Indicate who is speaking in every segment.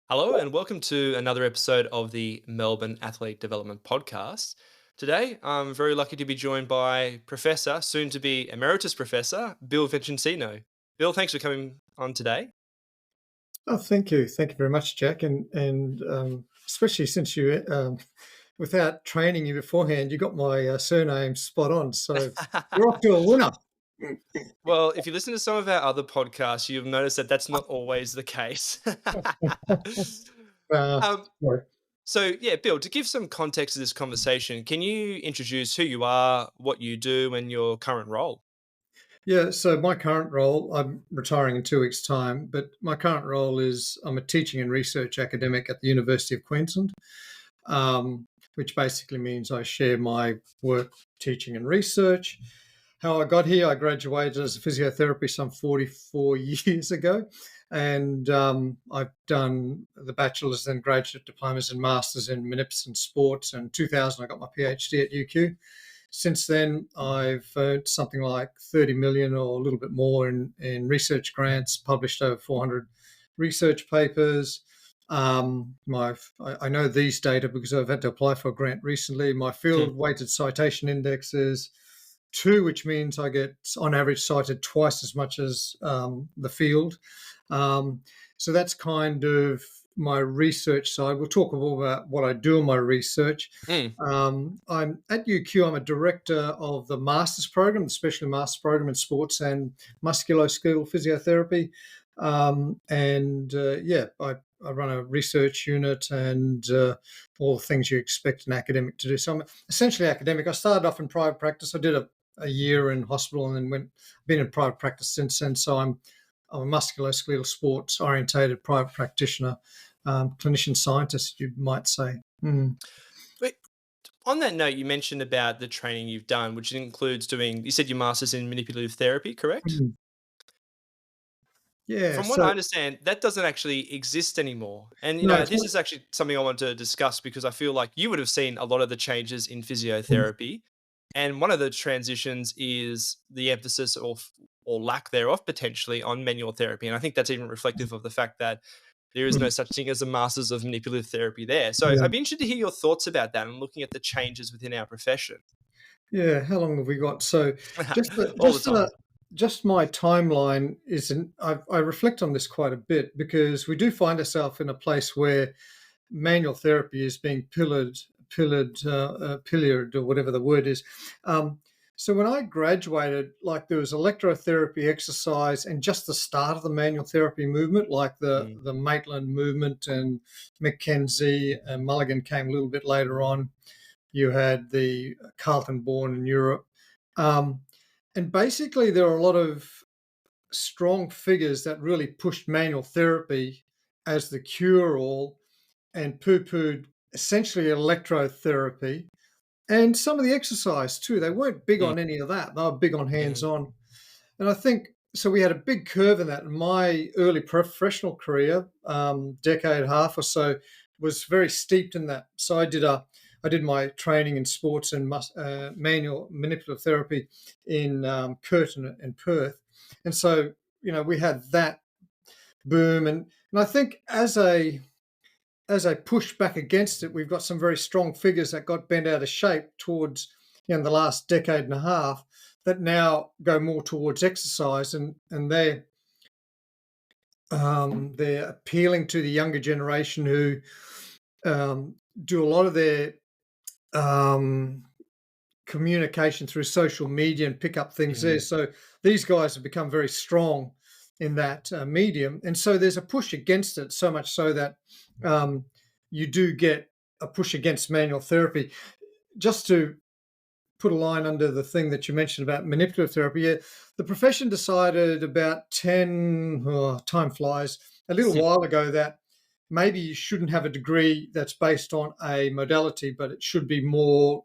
Speaker 1: Hello, and welcome to another episode of the Melbourne Athletic Development Podcast. Today, I'm very lucky to be joined by Professor, soon to be Emeritus Professor, Bill Vicenzino. Bill, thanks for coming on today.
Speaker 2: Oh, thank you. Thank you very much, Jack. And especially since without training you beforehand, you got my surname spot on. So you're off to a winner.
Speaker 1: Well, if you listen to some of our other podcasts, you've noticed that that's not always the case.
Speaker 2: Uh,
Speaker 1: um,
Speaker 2: sorry.
Speaker 1: so, Bill, to give some context to this conversation, can you introduce who you are, what you do, and your current role?
Speaker 2: Yeah. So my current role, I'm retiring in 2 weeks' time, but my current role is I'm a teaching and research academic at the University of Queensland, which basically means I share my work, teaching and research. How I got here, I graduated as a physiotherapy some 44 years ago. And I've done the bachelor's and graduate diplomas and masters in magnificent sports. And 2000, I got my PhD at UQ. Since then, I've earned something like 30 million or a little bit more in research grants, published over 400 research papers. I know these data because I've had to apply for a grant recently. My
Speaker 1: Hmm.
Speaker 2: field weighted citation index is 2, which means I get on average cited twice as much as the field. Um, so that's kind of my research side. We'll talk more about what I do in my research.
Speaker 1: Hmm.
Speaker 2: I'm at UQ. I'm a director of the master's program, the specialty master's program in sports and musculoskeletal physiotherapy. I run a research unit and all the things you expect an academic to do. So I'm essentially academic. I started off in private practice. I did a year in hospital and then been in private practice since then. So I'm a musculoskeletal sports orientated private practitioner, clinician scientist, you might say. Mm.
Speaker 1: Wait, on that note, you mentioned about the training you've done, which includes doing, you said your master's in manipulative therapy, correct?
Speaker 2: Mm. Yeah.
Speaker 1: From what I
Speaker 2: So
Speaker 1: understand, that doesn't actually exist anymore. And,
Speaker 2: no, it's
Speaker 1: this
Speaker 2: not.
Speaker 1: is actually something I want to discuss because I feel like you would have seen a lot of the changes in
Speaker 2: Mm.
Speaker 1: physiotherapy. And one of the transitions is the emphasis or lack thereof potentially on manual therapy. And I think that's even reflective of the fact that there is no
Speaker 2: Mm.
Speaker 1: such thing as a master's of manipulative therapy there. So
Speaker 2: Yeah.
Speaker 1: I'd be interested to hear your thoughts about that and looking at the changes within our profession.
Speaker 2: Yeah. How long have we got? So just the,
Speaker 1: All the
Speaker 2: just the,
Speaker 1: time.
Speaker 2: just my timeline isn't. I reflect on this quite a bit because we do find ourselves in a place where manual therapy is being pillared, or whatever the word is. Um, so when I graduated, like there was electrotherapy exercise and just the start of the manual therapy movement, like the
Speaker 1: Mm.
Speaker 2: the Maitland movement and McKenzie and Mulligan came a little bit later on. You had the Carlton born in Europe. Um, and basically, there are a lot of strong figures that really pushed manual therapy as the cure all and poo pooed essentially electrotherapy and some of the exercise too. They weren't big
Speaker 1: Mm.
Speaker 2: on any of that, they were big on hands
Speaker 1: Mhm.
Speaker 2: on. And I think so. We had a big curve in that. In my early professional career, decade and a half or so, was very steeped in that. So I did my training in sports and manual manipulative therapy in Curtin and Perth, and so we had that boom. And I think as I push back against it, we've got some very strong figures that got bent out of shape towards the last decade and a half that now go more towards exercise, and they're appealing to the younger generation who do a lot of their um, communication through social media and pick up things there.
Speaker 1: Mhm.
Speaker 2: So these guys have become very strong in that medium, and so there's a push against it. So much so that um, you do get a push against manual therapy. Just to put a line under the thing that you mentioned about manipulative therapy, yeah, the profession decided about 10, time flies, a little while ago that maybe you shouldn't have a degree that's based on a modality, but it should be more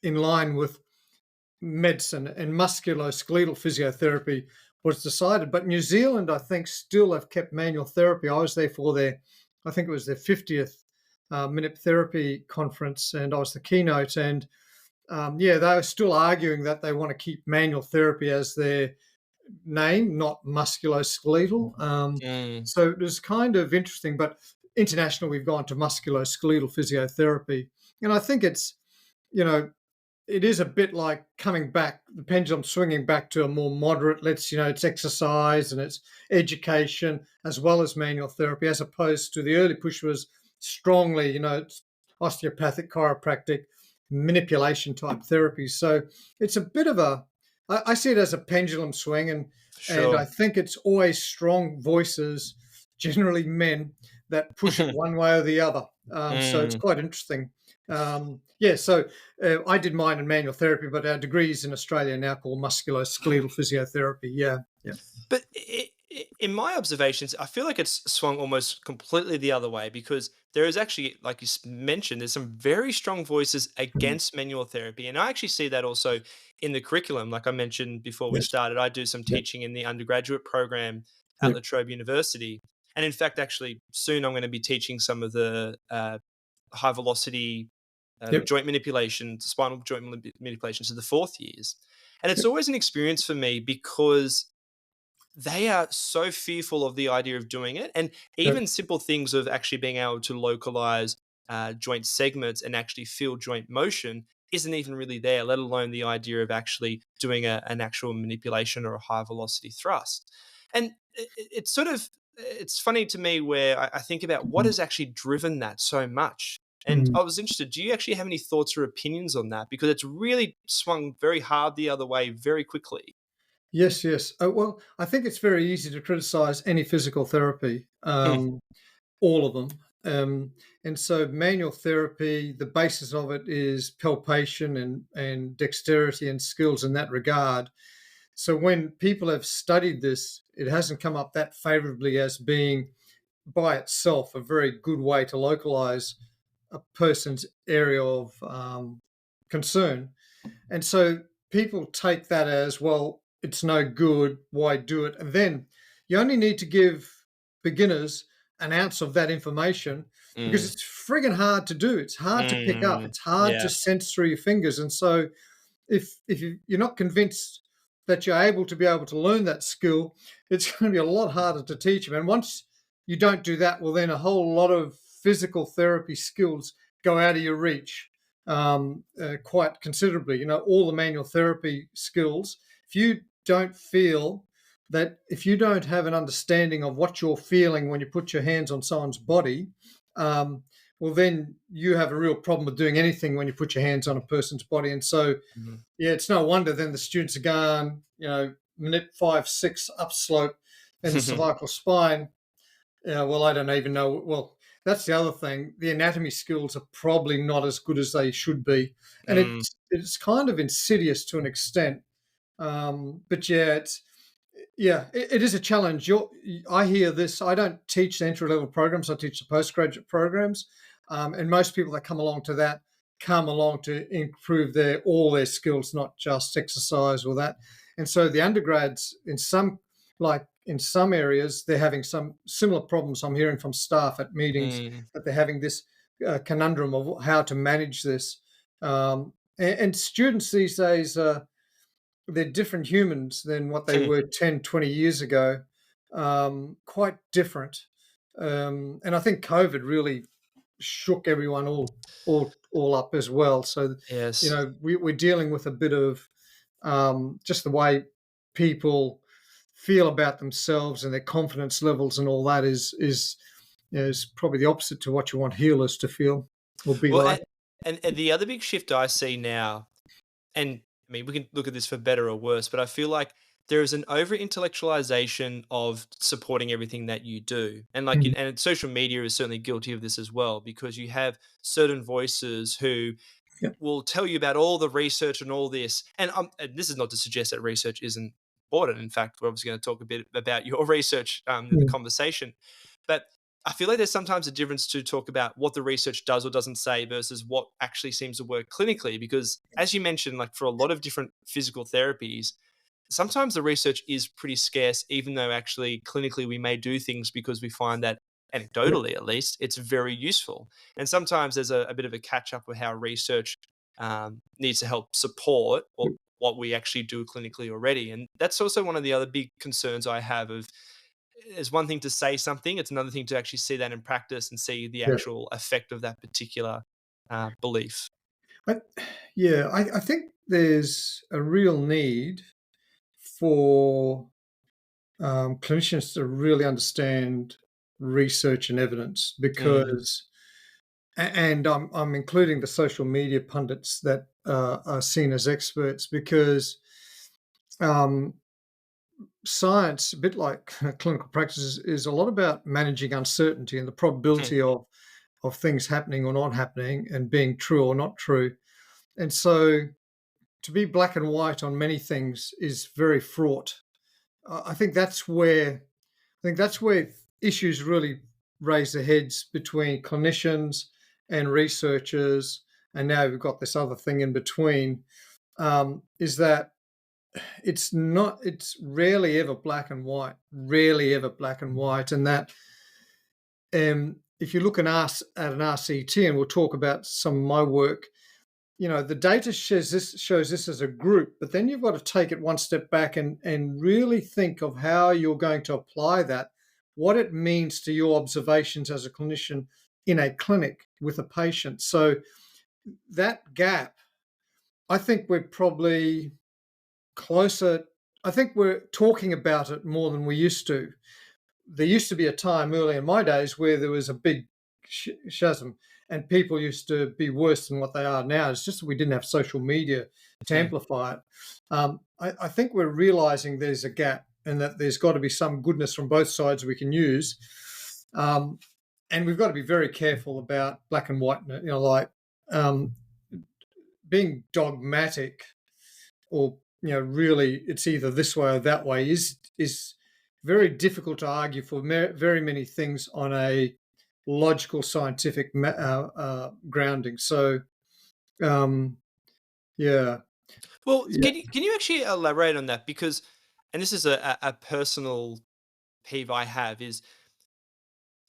Speaker 2: in line with medicine, and musculoskeletal physiotherapy was decided. But New Zealand, I think, still have kept manual therapy. I was there for I think it was their 50th Minute Therapy conference, and I was the keynote. And yeah, they were still arguing that they want to keep manual therapy as their name, not musculoskeletal.
Speaker 1: Mm.
Speaker 2: So it was kind of interesting. But international, we've gone to musculoskeletal physiotherapy. And I think you know, it is a bit like coming back, the pendulum swinging back to a more moderate, it's exercise and it's education as well as manual therapy, as opposed to the early push was strongly, it's osteopathic, chiropractic, manipulation type therapy. So it's a bit of I see it as a pendulum swing, and I
Speaker 1: Sure.
Speaker 2: think it's always strong voices, generally men, that push it one way or the other. So it's
Speaker 1: Mm.
Speaker 2: quite interesting. Yeah, so I did mine in manual therapy, but our degrees in Australia are now called musculoskeletal physiotherapy. Yeah, yeah,
Speaker 1: But in my observations, I feel like it's swung almost completely the other way because there is actually, like you mentioned, there's some very strong voices
Speaker 2: Mhm.
Speaker 1: against manual therapy. And I actually see that also in the curriculum. Like I mentioned before we
Speaker 2: Yes,
Speaker 1: started, I do some
Speaker 2: yep,
Speaker 1: teaching in the undergraduate program at
Speaker 2: yep,
Speaker 1: Latrobe University. And in fact, actually, soon I'm going to be teaching some of the high velocity
Speaker 2: yep,
Speaker 1: joint manipulation, spinal joint manipulation to the fourth years. And it's
Speaker 2: yep,
Speaker 1: always an experience for me because they are so fearful of the idea of doing it, and
Speaker 2: yep,
Speaker 1: even simple things of actually being able to localize joint segments and actually feel joint motion isn't even really there, let alone the idea of actually doing an actual manipulation or a high velocity thrust. And it's sort of it's funny to me where I think about what
Speaker 2: mhm,
Speaker 1: has actually driven that so much. And
Speaker 2: mhm.
Speaker 1: I was interested, do you actually have any thoughts or opinions on that? Because it's really swung very hard the other way very quickly.
Speaker 2: Yes, yes. Well, I think it's very easy to criticize any physical therapy, all of them. And so, manual therapy, the basis of it is palpation and dexterity and skills in that regard. So, when people have studied this, it hasn't come up that favorably as being by itself a very good way to localize a person's area of concern. And so people take that as, well, it's no good. Why do it? And then you only need to give beginners an ounce of that information because
Speaker 1: Mm,
Speaker 2: it's friggin' hard to do. It's hard to pick up.
Speaker 1: mm,
Speaker 2: It's hard to
Speaker 1: yeah.
Speaker 2: sense through your fingers. And so if you're not convinced that you're able to learn that skill, it's going to be a lot harder to teach them. And once you don't do that, well, then a whole lot of physical therapy skills go out of your reach quite considerably. All the manual therapy skills. If you don't feel if you don't have an understanding of what you're feeling when you put your hands on someone's body, um, well, then you have a real problem with doing anything when you put your hands on a person's body. And so
Speaker 1: Mhm.
Speaker 2: yeah, it's no wonder then the students are going, minute 5, 6 upslope in the cervical spine. Yeah, well, I don't even know. Well, that's the other thing. The anatomy skills are probably not as good as they should be, and
Speaker 1: Mm,
Speaker 2: it's kind of insidious to an extent. But yeah, it is a challenge. I hear this. I don't teach the entry level programs. I teach the postgraduate programs, and most people that come along to that come along to improve all their skills, not just exercise or that. And so the undergrads, in some areas, they're having some similar problems. I'm hearing from staff at meetings
Speaker 1: mm.
Speaker 2: that they're having this conundrum of how to manage this. And students these days. They're different humans than what they were 10, 20 years ago. Quite different. And I think COVID really shook everyone all up as well. So,
Speaker 1: Yes.
Speaker 2: we're dealing with a bit of just the way people feel about themselves and their confidence levels and all that is probably the opposite to what you want healers to feel or be
Speaker 1: Well,
Speaker 2: like.
Speaker 1: and the other big shift I see now, and I mean, we can look at this for better or worse, but I feel like there is an over intellectualization of supporting everything that you do. And
Speaker 2: Mhm.
Speaker 1: and social media is certainly guilty of this as well, because you have certain voices who
Speaker 2: Yeah.
Speaker 1: will tell you about all the research and all this. And this is not to suggest that research isn't important. In fact, we're obviously going to talk a bit about your research in the
Speaker 2: Mm.
Speaker 1: conversation. But I feel like there's sometimes a difference to talk about what the research does or doesn't say versus what actually seems to work clinically. Because as you mentioned, like for a lot of different physical therapies, sometimes the research is pretty scarce, even though actually clinically we may do things because we find that
Speaker 2: Yep.
Speaker 1: anecdotally at least it's very useful. And sometimes there's a bit of a catch up with how research needs to help support or what we actually do clinically already. And that's also one of the other big concerns I have of it's one thing to say something; it's another thing to actually see that in practice and see the
Speaker 2: Yeah.
Speaker 1: actual effect of that particular belief.
Speaker 2: I, yeah, I think there's a real need for clinicians to really understand research and evidence
Speaker 1: Mm,
Speaker 2: because, and I'm including the social media pundits that are seen as experts because um, science, a bit like clinical practice, is a lot about managing uncertainty and the
Speaker 1: hmm,
Speaker 2: probability of things happening or not happening and being true or not true. And so to be black and white on many things is very fraught. I think that's where issues really raise their heads between clinicians and researchers, and now we've got this other thing in between. Is that it's rarely ever black and white, rarely ever black and white, and that if you look at an RCT, and we'll talk about some of my work, the data shows this as a group, but then you've got to take it one step back and really think of how you're going to apply that, what it means to your observations as a clinician in a clinic with a patient. So that gap, I think we're probably closer. I think we're talking about it more than we used to. There used to be a time early in my days where there was a big chasm and people used to be worse than what they are now. It's just that we didn't have social media to
Speaker 1: hmm.
Speaker 2: amplify it. I think we're realizing there's a gap and that there's got to be some goodness from both sides we can use. Um, and we've got to be very careful about black and white, like um, being dogmatic or really it's either this way or that way is very difficult to argue for very many things on a logical scientific grounding. So um yeah,
Speaker 1: Well,
Speaker 2: yeah.
Speaker 1: can you actually elaborate on that? Because, and this is a personal peeve I have, is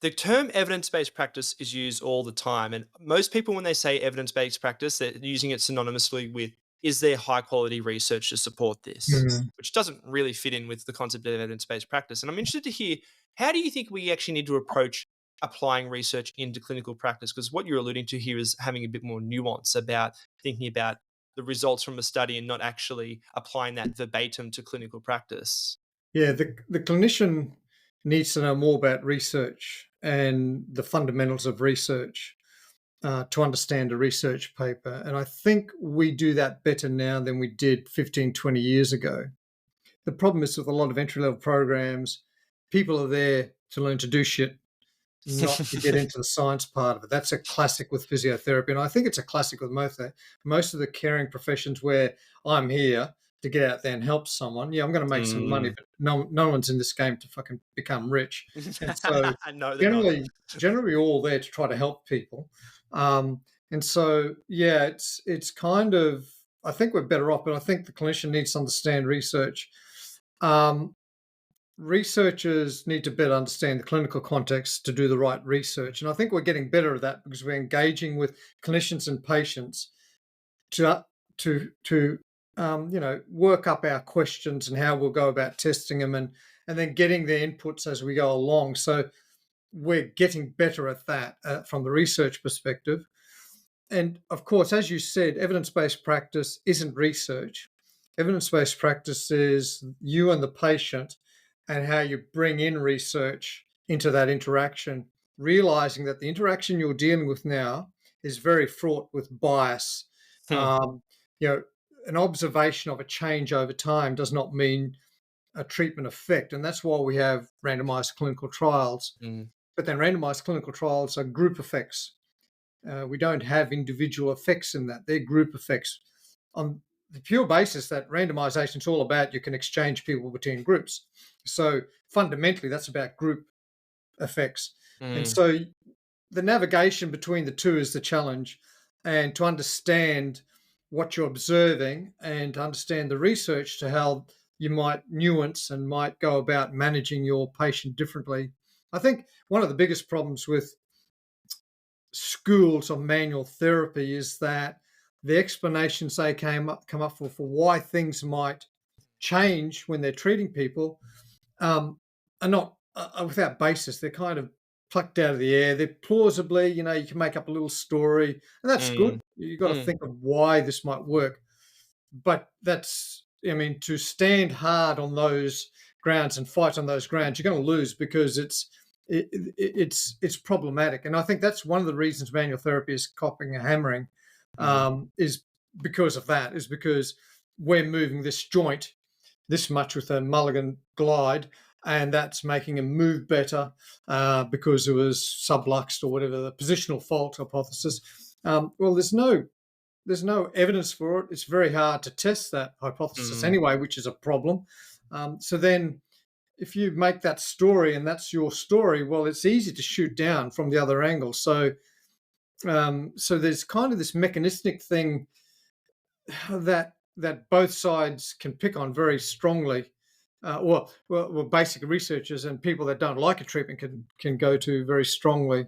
Speaker 1: the term evidence-based practice is used all the time, and most people, when they say evidence-based practice, they're using it synonymously with, is there high quality research to support this?
Speaker 2: Mhm.
Speaker 1: Which doesn't really fit in with the concept of evidence-based practice. And I'm interested to hear, how do you think we actually need to approach applying research into clinical practice? Because what you're alluding to here is having a bit more nuance about thinking about the results from a study and not actually applying that verbatim to clinical practice.
Speaker 2: Yeah, the clinician needs to know more about research and the fundamentals of research to understand a research paper, and I think we do that better now than we did 15, 20 years ago. The problem is with a lot of entry level programs, people are there to learn to do shit, not to get into the science part of it. That's a classic with physiotherapy. And I think it's a classic with most of the caring professions where I'm here to get out there and help someone. Yeah, I'm going to make some money,
Speaker 1: Mm.
Speaker 2: but no one's in this game to fucking become rich. And so
Speaker 1: No, they're not.
Speaker 2: generally all there to try to help people. And so, yeah, it's kind of, I think we're better off, but I think the clinician needs to understand research. Um, Researchers need to better understand the clinical context to do the right research. And I think we're getting better at that because we're engaging with clinicians and patients to work up our questions and how we'll go about testing them and then getting their inputs as we go along. So we're getting better at that from the research perspective. And of course, as you said, evidence based practice isn't research. Evidence based practice is you and the patient and how you bring in research into that interaction, realizing that the interaction you're dealing with now is very fraught with bias.
Speaker 1: Hmm,
Speaker 2: Um, you know, an observation of a change over time does not mean a treatment effect. And that's why we have randomized clinical trials.
Speaker 1: mm,
Speaker 2: But then randomized clinical trials are group effects. We don't have individual effects in that. They're group effects on the pure basis that randomization is all about you can exchange people between groups. So fundamentally, that's about group effects. And
Speaker 1: mm,
Speaker 2: so the navigation between the two is the challenge. And to understand what you're observing and to understand the research to how you might nuance and might go about managing your patient differently. I think one of the biggest problems with schools of manual therapy is that the explanations they come up for why things might change when they're treating people are without basis. They're kind of plucked out of the air. They're plausibly, you can make up a little story, and that's good.
Speaker 1: Mm,
Speaker 2: You've got to
Speaker 1: mm,
Speaker 2: think of why this might work. But I mean, to stand hard on those grounds and fight on those grounds, you're going to lose because it's problematic. And I think that's one of the reasons manual therapy is copping a hammering,
Speaker 1: mm,
Speaker 2: is because of that. Is because we're moving this joint this much with a Mulligan glide, and that's making him move better because it was subluxed or whatever the positional fault hypothesis. Well, there's no evidence for it. It's very hard to test that hypothesis
Speaker 1: mm.
Speaker 2: anyway, which is a problem. So then, if you make that story and that's your story, well, it's easy to shoot down from the other angle. So there's kind of this mechanistic thing that both sides can pick on very strongly. Basic researchers and people that don't like a treatment can go to very strongly.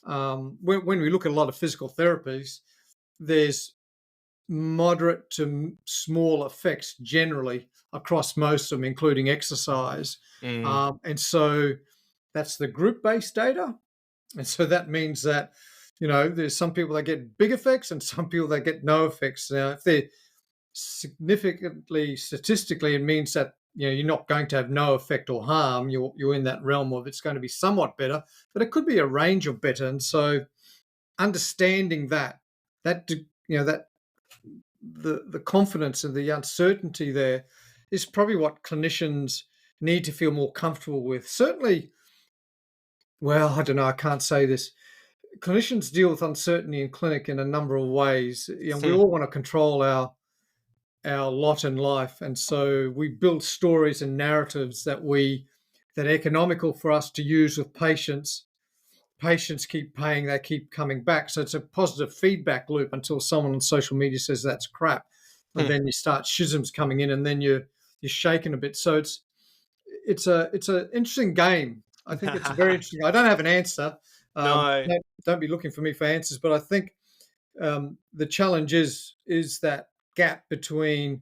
Speaker 2: When we look at a lot of physical therapies, there's moderate to small effects generally across most of them, including exercise.
Speaker 1: Mm.
Speaker 2: And so that's the group-based data. And so that means that, there's some people that get big effects and some people that get no effects. Now, if they're significantly statistically, it means that you're not going to have no effect or harm. You're in that realm of it's going to be somewhat better, but it could be a range of better. And so understanding that the confidence and the uncertainty there is probably what clinicians need to feel more comfortable with. Certainly, well, I don't know, I can't say this. Clinicians deal with uncertainty in clinic in a number of ways. We all want to control our lot in life, and so we build stories and narratives that are economical for us to use with patients. Patients keep paying, they keep coming back. So it's a positive feedback loop until someone on social media says that's crap. And then you start schisms coming in, and then you're shaken a bit. So it's a interesting game. I think it's very interesting. I don't have an answer.
Speaker 1: No.
Speaker 2: Don't be looking for me for answers, but I think the challenge is that gap between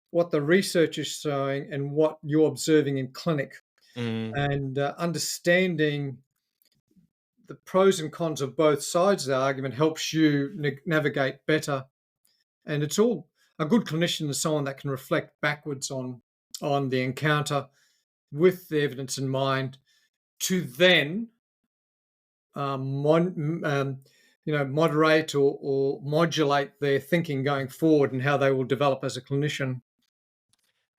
Speaker 2: what the research is showing and what you're observing in clinic,
Speaker 1: Mm.
Speaker 2: and understanding the pros and cons of both sides of the argument helps you navigate better. And it's all a good clinician is someone that can reflect backwards on the encounter with the evidence in mind to then moderate or modulate their thinking going forward and how they will develop as a clinician.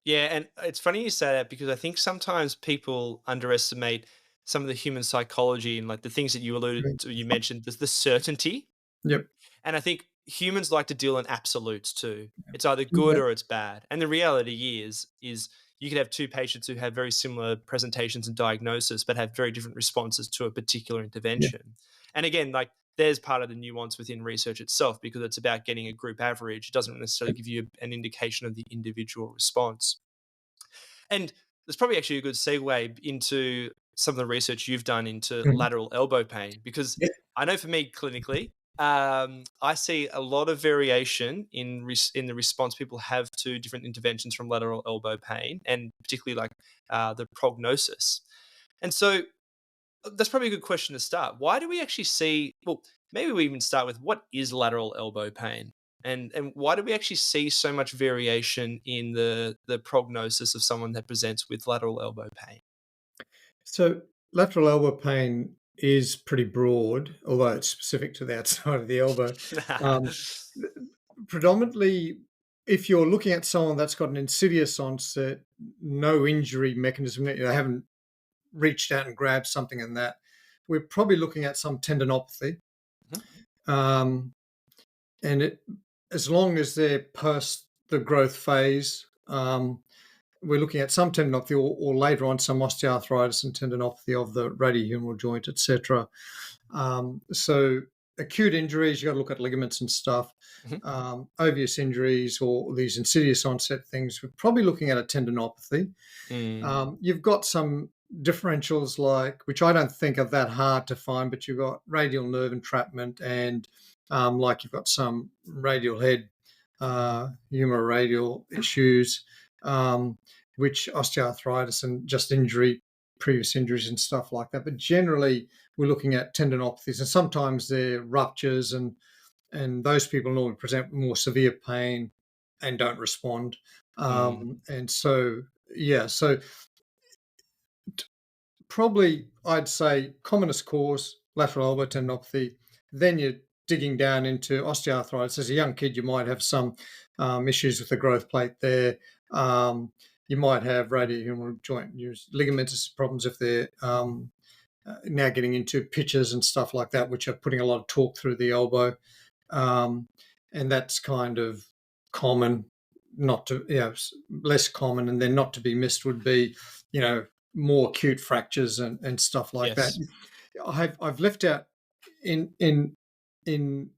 Speaker 1: Yeah, and it's funny you say that because I think sometimes people underestimate some of the human psychology and like the things that you alluded
Speaker 2: Mm.
Speaker 1: to, you mentioned, the certainty.
Speaker 2: Yep.
Speaker 1: And I think humans like to deal in absolutes too. It's either good
Speaker 2: Yep.
Speaker 1: or it's bad. And the reality is you could have two patients who have very similar presentations and diagnosis, but have very different responses to a particular
Speaker 2: Yep.
Speaker 1: intervention. And again, like there's part of the nuance within research itself because it's about getting a group average. It doesn't necessarily
Speaker 2: Yep.
Speaker 1: give you an indication of the individual response. And there's probably actually a good segue into some of the research you've done into
Speaker 2: Mhm.
Speaker 1: lateral elbow pain, because
Speaker 2: Yep.
Speaker 1: I know for me clinically, I see a lot of variation in the response people have to different interventions from lateral elbow pain, and particularly like the prognosis. And so that's probably a good question to start. Why do we actually see? Well, maybe we even start with what is lateral elbow pain, and why do we actually see so much variation in the prognosis of someone that presents with lateral elbow pain?
Speaker 2: So lateral elbow pain is pretty broad, although it's specific to the outside of the elbow. Um, Predominantly, if you're looking at someone that's got an insidious onset, no injury mechanism, they haven't reached out and grabbed something in that, we're probably looking at some tendinopathy.
Speaker 1: Mhm.
Speaker 2: Um, and as long as they're past the growth phase, we're looking at some tendinopathy or later on some osteoarthritis and tendinopathy of the radiohumeral joint, etc. So acute injuries, you got to look at ligaments and stuff.
Speaker 1: Mhm.
Speaker 2: Obvious injuries or these insidious onset things, we're probably looking at a tendinopathy.
Speaker 1: Mm.
Speaker 2: You've got some differentials which I don't think are that hard to find, but you've got radial nerve entrapment and like you've got some radial head humeroradial issues, which osteoarthritis and just injury previous injuries and stuff like that. But generally, we're looking at tendinopathies, and sometimes they're ruptures, and those people normally present more severe pain and don't respond.
Speaker 1: Mm.
Speaker 2: And so, yeah, so probably I'd say commonest cause, lateral elbow tendinopathy. Then you're digging down into osteoarthritis. As a young kid, you might have some issues with the growth plate there. You might have radiohumeral joint ligamentous problems if they're now getting into pitches and stuff like that, which are putting a lot of torque through the elbow. Um, and that's kind of common, not to, less common. And then not to be missed would be, more acute fractures and stuff like that.
Speaker 1: Yes.
Speaker 2: I've left out in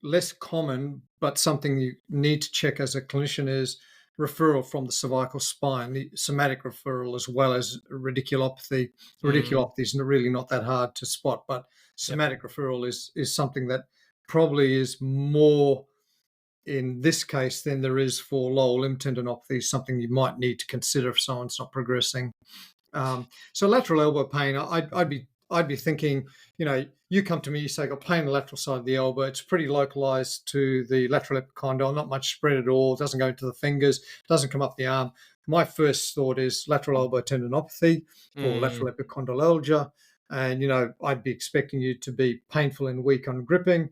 Speaker 2: less common, but something you need to check as a clinician is referral from the cervical spine, the somatic referral, as well as radiculopathy.
Speaker 1: Mm.
Speaker 2: Radiculopathy is really not that hard to spot, but
Speaker 1: Yep.
Speaker 2: somatic referral is something that probably is more in this case than there is for lower limb tendinopathy, something you might need to consider if someone's not progressing. So lateral elbow pain, I'd be thinking, you come to me, you say, I got pain on the lateral side of the elbow. It's pretty localized to the lateral epicondyle, not much spread at all. It doesn't go into the fingers, doesn't come up the arm. My first thought is lateral elbow tendinopathy or
Speaker 1: Mm.
Speaker 2: lateral epicondylalgia. And, I'd be expecting you to be painful and weak on gripping.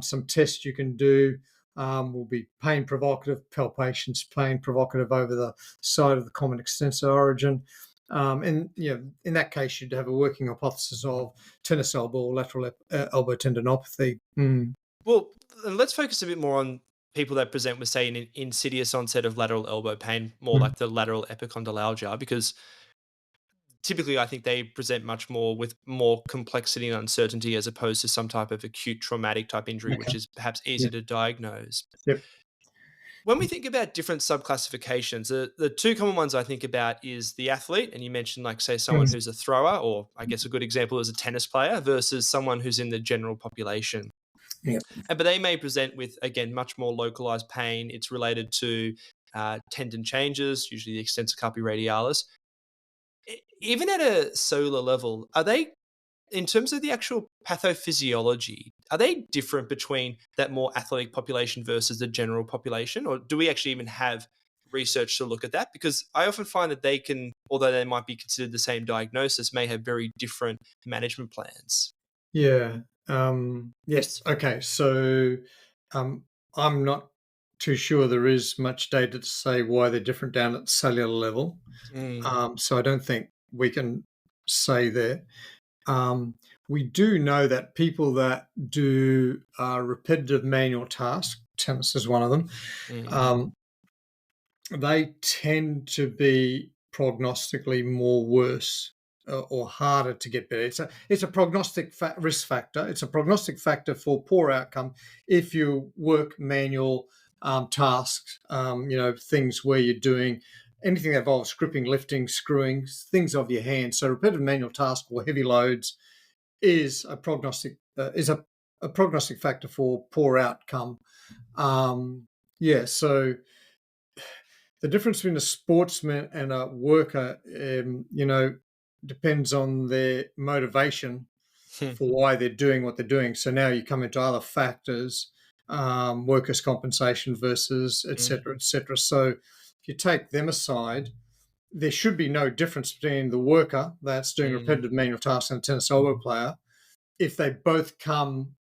Speaker 2: Some tests you can do will be pain provocative, palpations, pain provocative over the side of the common extensor origin. And in that case, you'd have a working hypothesis of tennis elbow or lateral elbow tendinopathy. Mm.
Speaker 1: Well, and let's focus a bit more on people that present with, say, an insidious onset of lateral elbow pain, more
Speaker 2: Mm.
Speaker 1: like the lateral epicondylalgia, because typically I think they present much more with more complexity and uncertainty as opposed to some type of acute traumatic type injury,
Speaker 2: Okay.
Speaker 1: which is perhaps
Speaker 2: Yeah.
Speaker 1: easier to diagnose.
Speaker 2: Yep.
Speaker 1: When we think about different subclassifications, the two common ones I think about is the athlete, and you mentioned, like, say, someone
Speaker 2: Mm.
Speaker 1: who's a thrower, or I guess a good example is a tennis player, versus someone who's in the general population.
Speaker 2: Yep.
Speaker 1: But they may present with, again, much more localized pain. It's related to tendon changes, usually the extensor carpi radialis. Even at a cellular level, are they, in terms of the actual pathophysiology, are they different between that more athletic population versus the general population? Or do we actually even have research to look at that? Because I often find that they can, although they might be considered the same diagnosis, may have very different management plans.
Speaker 2: Yeah. Yes. Okay. So um, I'm not too sure there is much data to say why they're different down at cellular level.
Speaker 1: Mm,
Speaker 2: So I don't think we can say there. Um, we do know that people that do repetitive manual tasks, tennis is one of them,
Speaker 1: mm,
Speaker 2: um, they tend to be prognostically more worse or harder to get better. It's a prognostic risk factor. It's a prognostic factor for poor outcome if you work manual tasks. Things where you're doing anything that involves gripping, lifting, screwing, things of your hand. So repetitive manual task or heavy loads is a prognostic factor for poor outcome. Yeah, so the difference between a sportsman and a worker, depends on their motivation
Speaker 1: mm,
Speaker 2: for why they're doing what they're doing. So now you come into other factors, workers' compensation versus et
Speaker 1: mm,
Speaker 2: cetera, et cetera. So if you take them aside, there should be no difference between the worker that's doing
Speaker 1: mm,
Speaker 2: repetitive manual tasks and a tennis elbow player if they both come,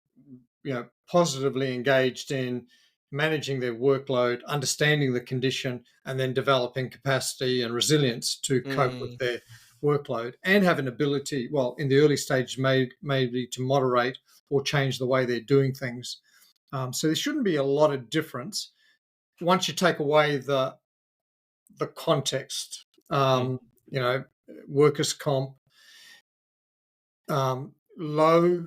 Speaker 2: positively engaged in managing their workload, understanding the condition, and then developing capacity and resilience to cope with
Speaker 1: mm,
Speaker 2: their workload and have an ability, well, in the early stage, maybe to moderate or change the way they're doing things. So there shouldn't be a lot of difference once you take away the context.
Speaker 1: mm,
Speaker 2: You know, workers' comp, low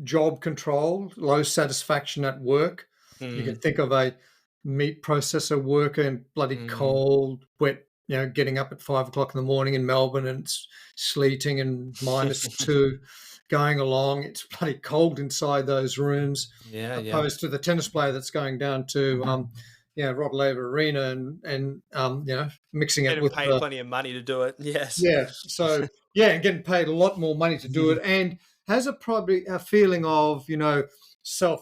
Speaker 2: job control, low satisfaction at work. You can
Speaker 1: mm,
Speaker 2: think of a meat processor worker in bloody
Speaker 1: mm.
Speaker 2: cold, wet, getting up at 5 o'clock in the morning in Melbourne and it's sleeting and -2 going along. It's bloody cold inside those rooms,
Speaker 1: Yeah, yeah.
Speaker 2: opposed to the tennis player that's going down to Rod Laver Arena and mixing it
Speaker 1: Getting
Speaker 2: with
Speaker 1: paid plenty of money to do it. Yes.
Speaker 2: yeah. So yeah, and getting paid a lot more money to do it, and has a probably a feeling of self,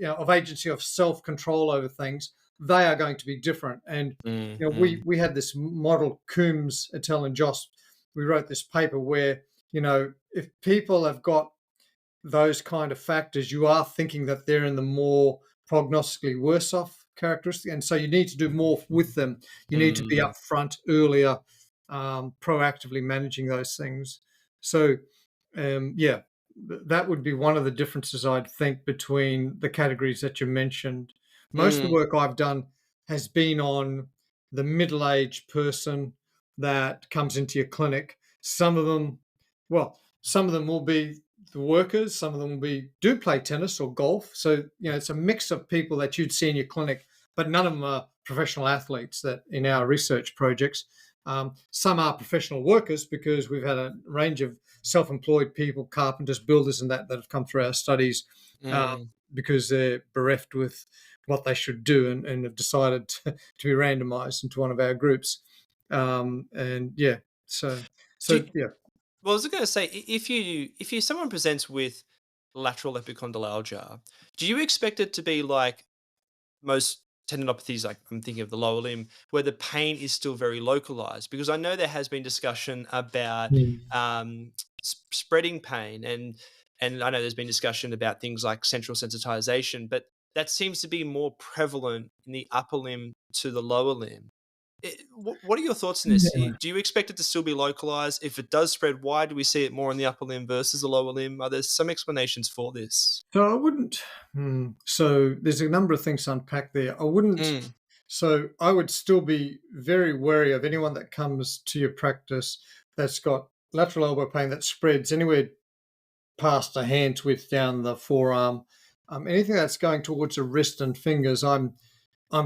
Speaker 2: of agency, of self control over things. They are going to be different, and
Speaker 1: Mm-hmm.
Speaker 2: we had this model, Coombs, Attell, and Jost. We wrote this paper where if people have got those kind of factors, you are thinking that they're in the more prognostically worse off characteristic. And so you need to do more with them. You need to be
Speaker 1: Mm.
Speaker 2: upfront earlier, proactively managing those things. So, that would be one of the differences, I'd think, between the categories that you mentioned. Most of the
Speaker 1: Mm.
Speaker 2: work I've done has been on the middle aged person that comes into your clinic. Some of them will be the workers, some of them do play tennis or golf. So, it's a mix of people that you'd see in your clinic, but none of them are professional athletes that in our research projects. Some are professional workers because we've had a range of self-employed people, carpenters, builders, and that have come through our studies
Speaker 1: Mm.
Speaker 2: because they're bereft with what they should do and have decided to be randomized into one of our groups. And yeah, so
Speaker 1: Do
Speaker 2: yeah.
Speaker 1: Well, I was going to say, if someone presents with lateral epicondylalgia, do you expect it to be like most tendinopathies? Like I'm thinking of the lower limb, where the pain is still very localized. Because I know there has been discussion about
Speaker 2: Mm.
Speaker 1: spreading pain, and I know there's been discussion about things like central sensitization, but that seems to be more prevalent in the upper limb to the lower limb. What are your thoughts on this?
Speaker 2: Yeah.
Speaker 1: Do you expect it to still be localized? If it does spread, why do we see it more in the upper limb versus the lower limb? Are there some explanations for this?
Speaker 2: So I wouldn't. So there's a number of things to unpack there. I wouldn't.
Speaker 1: Mm,
Speaker 2: So I would still be very wary of anyone that comes to your practice that's got lateral elbow pain that spreads anywhere past a hand's width down the forearm. Anything that's going towards the wrist and fingers, I'm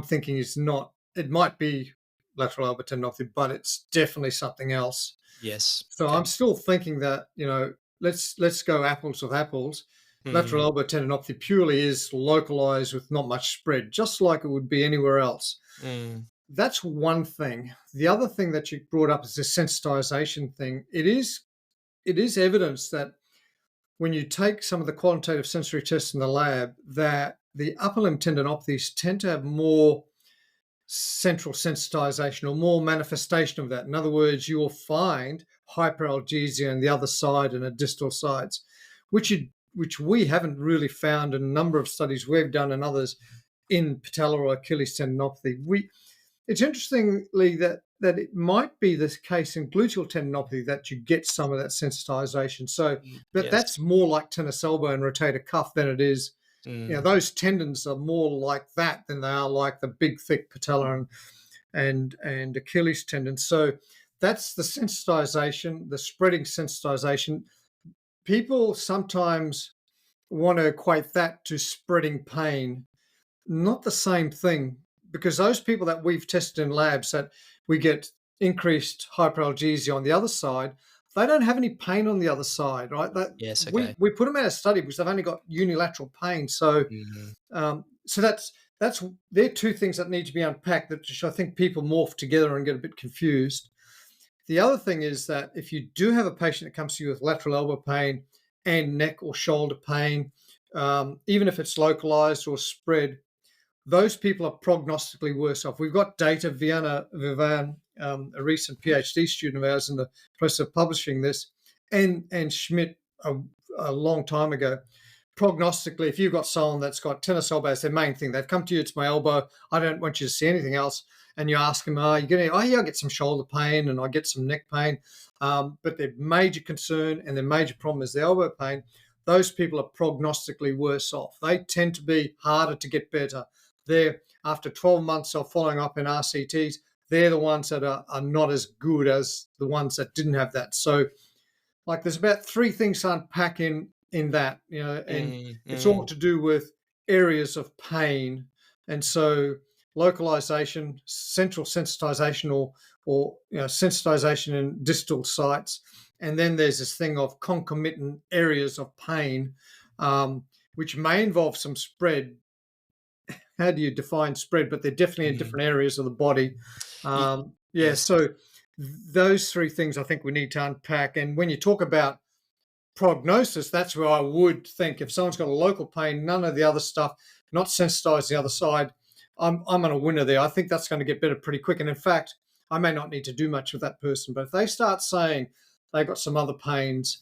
Speaker 2: thinking is not. It might be lateral elbow tendinopathy, but it's definitely something else.
Speaker 1: yes.
Speaker 2: So
Speaker 1: Okay.
Speaker 2: I'm still thinking that let's go apples with apples. Lateral
Speaker 1: Mm,
Speaker 2: elbow tendinopathy purely is localized with not much spread, just like it would be anywhere else.
Speaker 1: mm,
Speaker 2: That's one thing. The other thing that you brought up is this sensitization thing. It is evidence that when you take some of the quantitative sensory tests in the lab, that the upper limb tendinopathies tend to have more central sensitization or more manifestation of that. In other words, you will find hyperalgesia on the other side and the distal sides, which we haven't really found in a number of studies we've done and others in patellar or Achilles tendinopathy. It's interestingly that it might be the case in gluteal tendinopathy that you get some of that sensitization. So, but
Speaker 1: yes.
Speaker 2: that's more like tennis elbow and rotator cuff than it is.
Speaker 1: Mm,
Speaker 2: Those tendons are more like that than they are like the big thick patella and Achilles tendon. So that's the sensitization, the spreading sensitization. People sometimes want to equate that to spreading pain. Not the same thing, because those people that we've tested in labs that we get increased hyperalgesia on the other side, they don't have any pain on the other side, right? That
Speaker 1: yes.
Speaker 2: we
Speaker 1: Okay.
Speaker 2: we put them out of study because they've only got unilateral pain. So
Speaker 1: Mm,
Speaker 2: so that's they're two things that need to be unpacked that I think people morph together and get a bit confused. The other thing is that if you do have a patient that comes to you with lateral elbow pain and neck or shoulder pain, even if it's localized or spread, those people are prognostically worse off. We've got data. Vienna Vivan, a recent PhD student of ours in the process of publishing this, and Schmidt a long time ago. Prognostically, if you've got someone that's got tennis elbow as their main thing, they've come to you, it's my elbow, I don't want you to see anything else, and you ask them, are you getting, oh yeah, I get some shoulder pain and I get some neck pain, but their major concern and their major problem is the elbow pain, those people are prognostically worse off. They tend to be harder to get better. They're, after 12 months of following up in RCTs, they're the ones that are not as good as the ones that didn't have that. So like there's about three things to unpack in that, and
Speaker 1: mm,
Speaker 2: it's all
Speaker 1: mm,
Speaker 2: to do with areas of pain. And so localization, central sensitization, or sensitization in distal sites. And then there's this thing of concomitant areas of pain, which may involve some spread, how do you define spread, but they're definitely in
Speaker 1: Mm.
Speaker 2: different areas of the body.
Speaker 1: Ye-
Speaker 2: Yeah,
Speaker 1: yes.
Speaker 2: so those three things I think we need to unpack. And when you talk about prognosis, that's where I would think if someone's got a local pain, none of the other stuff, not sensitized the other side, I'm on a winner there. I think that's going to get better pretty quick. And in fact, I may not need to do much with that person, but if they start saying they've got some other pains,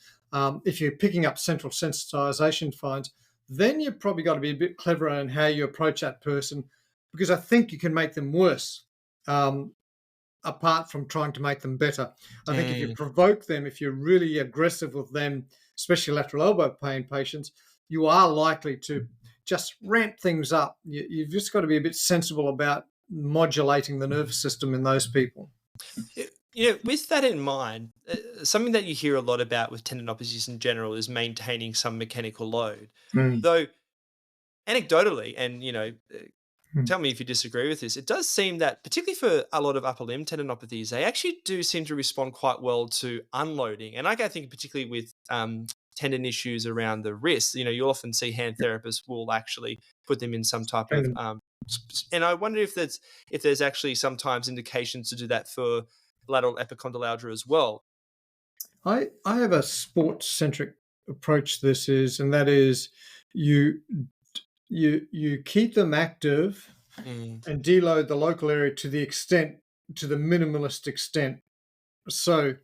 Speaker 2: if you're picking up central sensitization finds, then you've probably got to be a bit cleverer in how you approach that person, because I think you can make them worse. Apart from trying to make them better. I think if you
Speaker 1: Mm.
Speaker 2: provoke them, if you're really aggressive with them, especially lateral elbow pain patients, you are likely to just ramp things up. You've just got to be a bit sensible about modulating the nervous system in those people.
Speaker 1: With that in mind, something that you hear a lot about with tendinopathies in general is maintaining some mechanical load.
Speaker 2: Mm,
Speaker 1: Though anecdotally, and
Speaker 2: mm.
Speaker 1: tell me if you disagree with this, it does seem that particularly for a lot of upper limb tendinopathies, they actually do seem to respond quite well to unloading. And I think particularly with tendon issues around the wrist, you'll often see hand therapists will actually put them in some type of
Speaker 2: And
Speaker 1: and I wonder if there's actually sometimes indications to do that for lateral epicondylalgia as well.
Speaker 2: I have a sports centric approach to this is, and that is you you keep them active
Speaker 1: Mm,
Speaker 2: and deload the local area to the minimalist extent. So,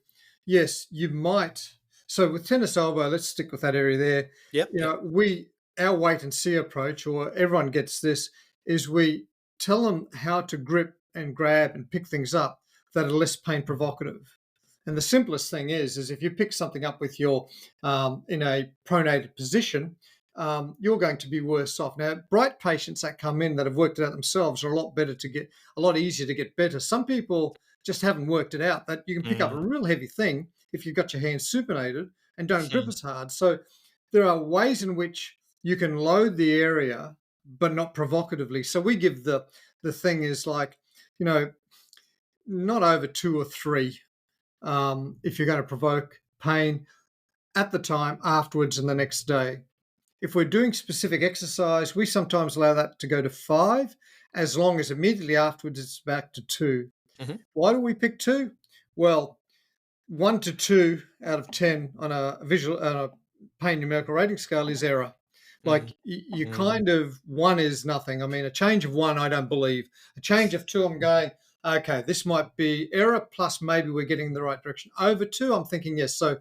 Speaker 2: yes, you might. So with tennis elbow, let's stick with that area there.
Speaker 1: yep,
Speaker 2: You
Speaker 1: yep.
Speaker 2: know, our wait and see approach, or everyone gets this, is we tell them how to grip and grab and pick things up that are less pain provocative. And the simplest thing is if you pick something up with your in a pronated position, you're going to be worse off. Now, bright patients that come in that have worked it out themselves are a lot easier to get better. Some people just haven't worked it out that you can pick up
Speaker 1: Mm,
Speaker 2: a real heavy thing if you've got your hands supinated and don't grip
Speaker 1: mm,
Speaker 2: as hard. So there are ways in which you can load the area, but not provocatively. So we give the thing is like, you know, not over two or three if you're going to provoke pain at the time, afterwards, and the next day. If we're doing specific exercise, we sometimes allow that to go to five, as long as immediately afterwards it's back to two.
Speaker 1: mhm,
Speaker 2: Why do we pick two? Well, 1 to 2 out of 10 on a pain numerical rating scale is error.
Speaker 1: mm,
Speaker 2: Like you
Speaker 1: mm,
Speaker 2: kind of one is nothing. I mean, a change of one, I don't believe. A change of two, I'm going, okay, this might be error plus maybe we're getting in the right direction. Over two, I'm thinking yes. So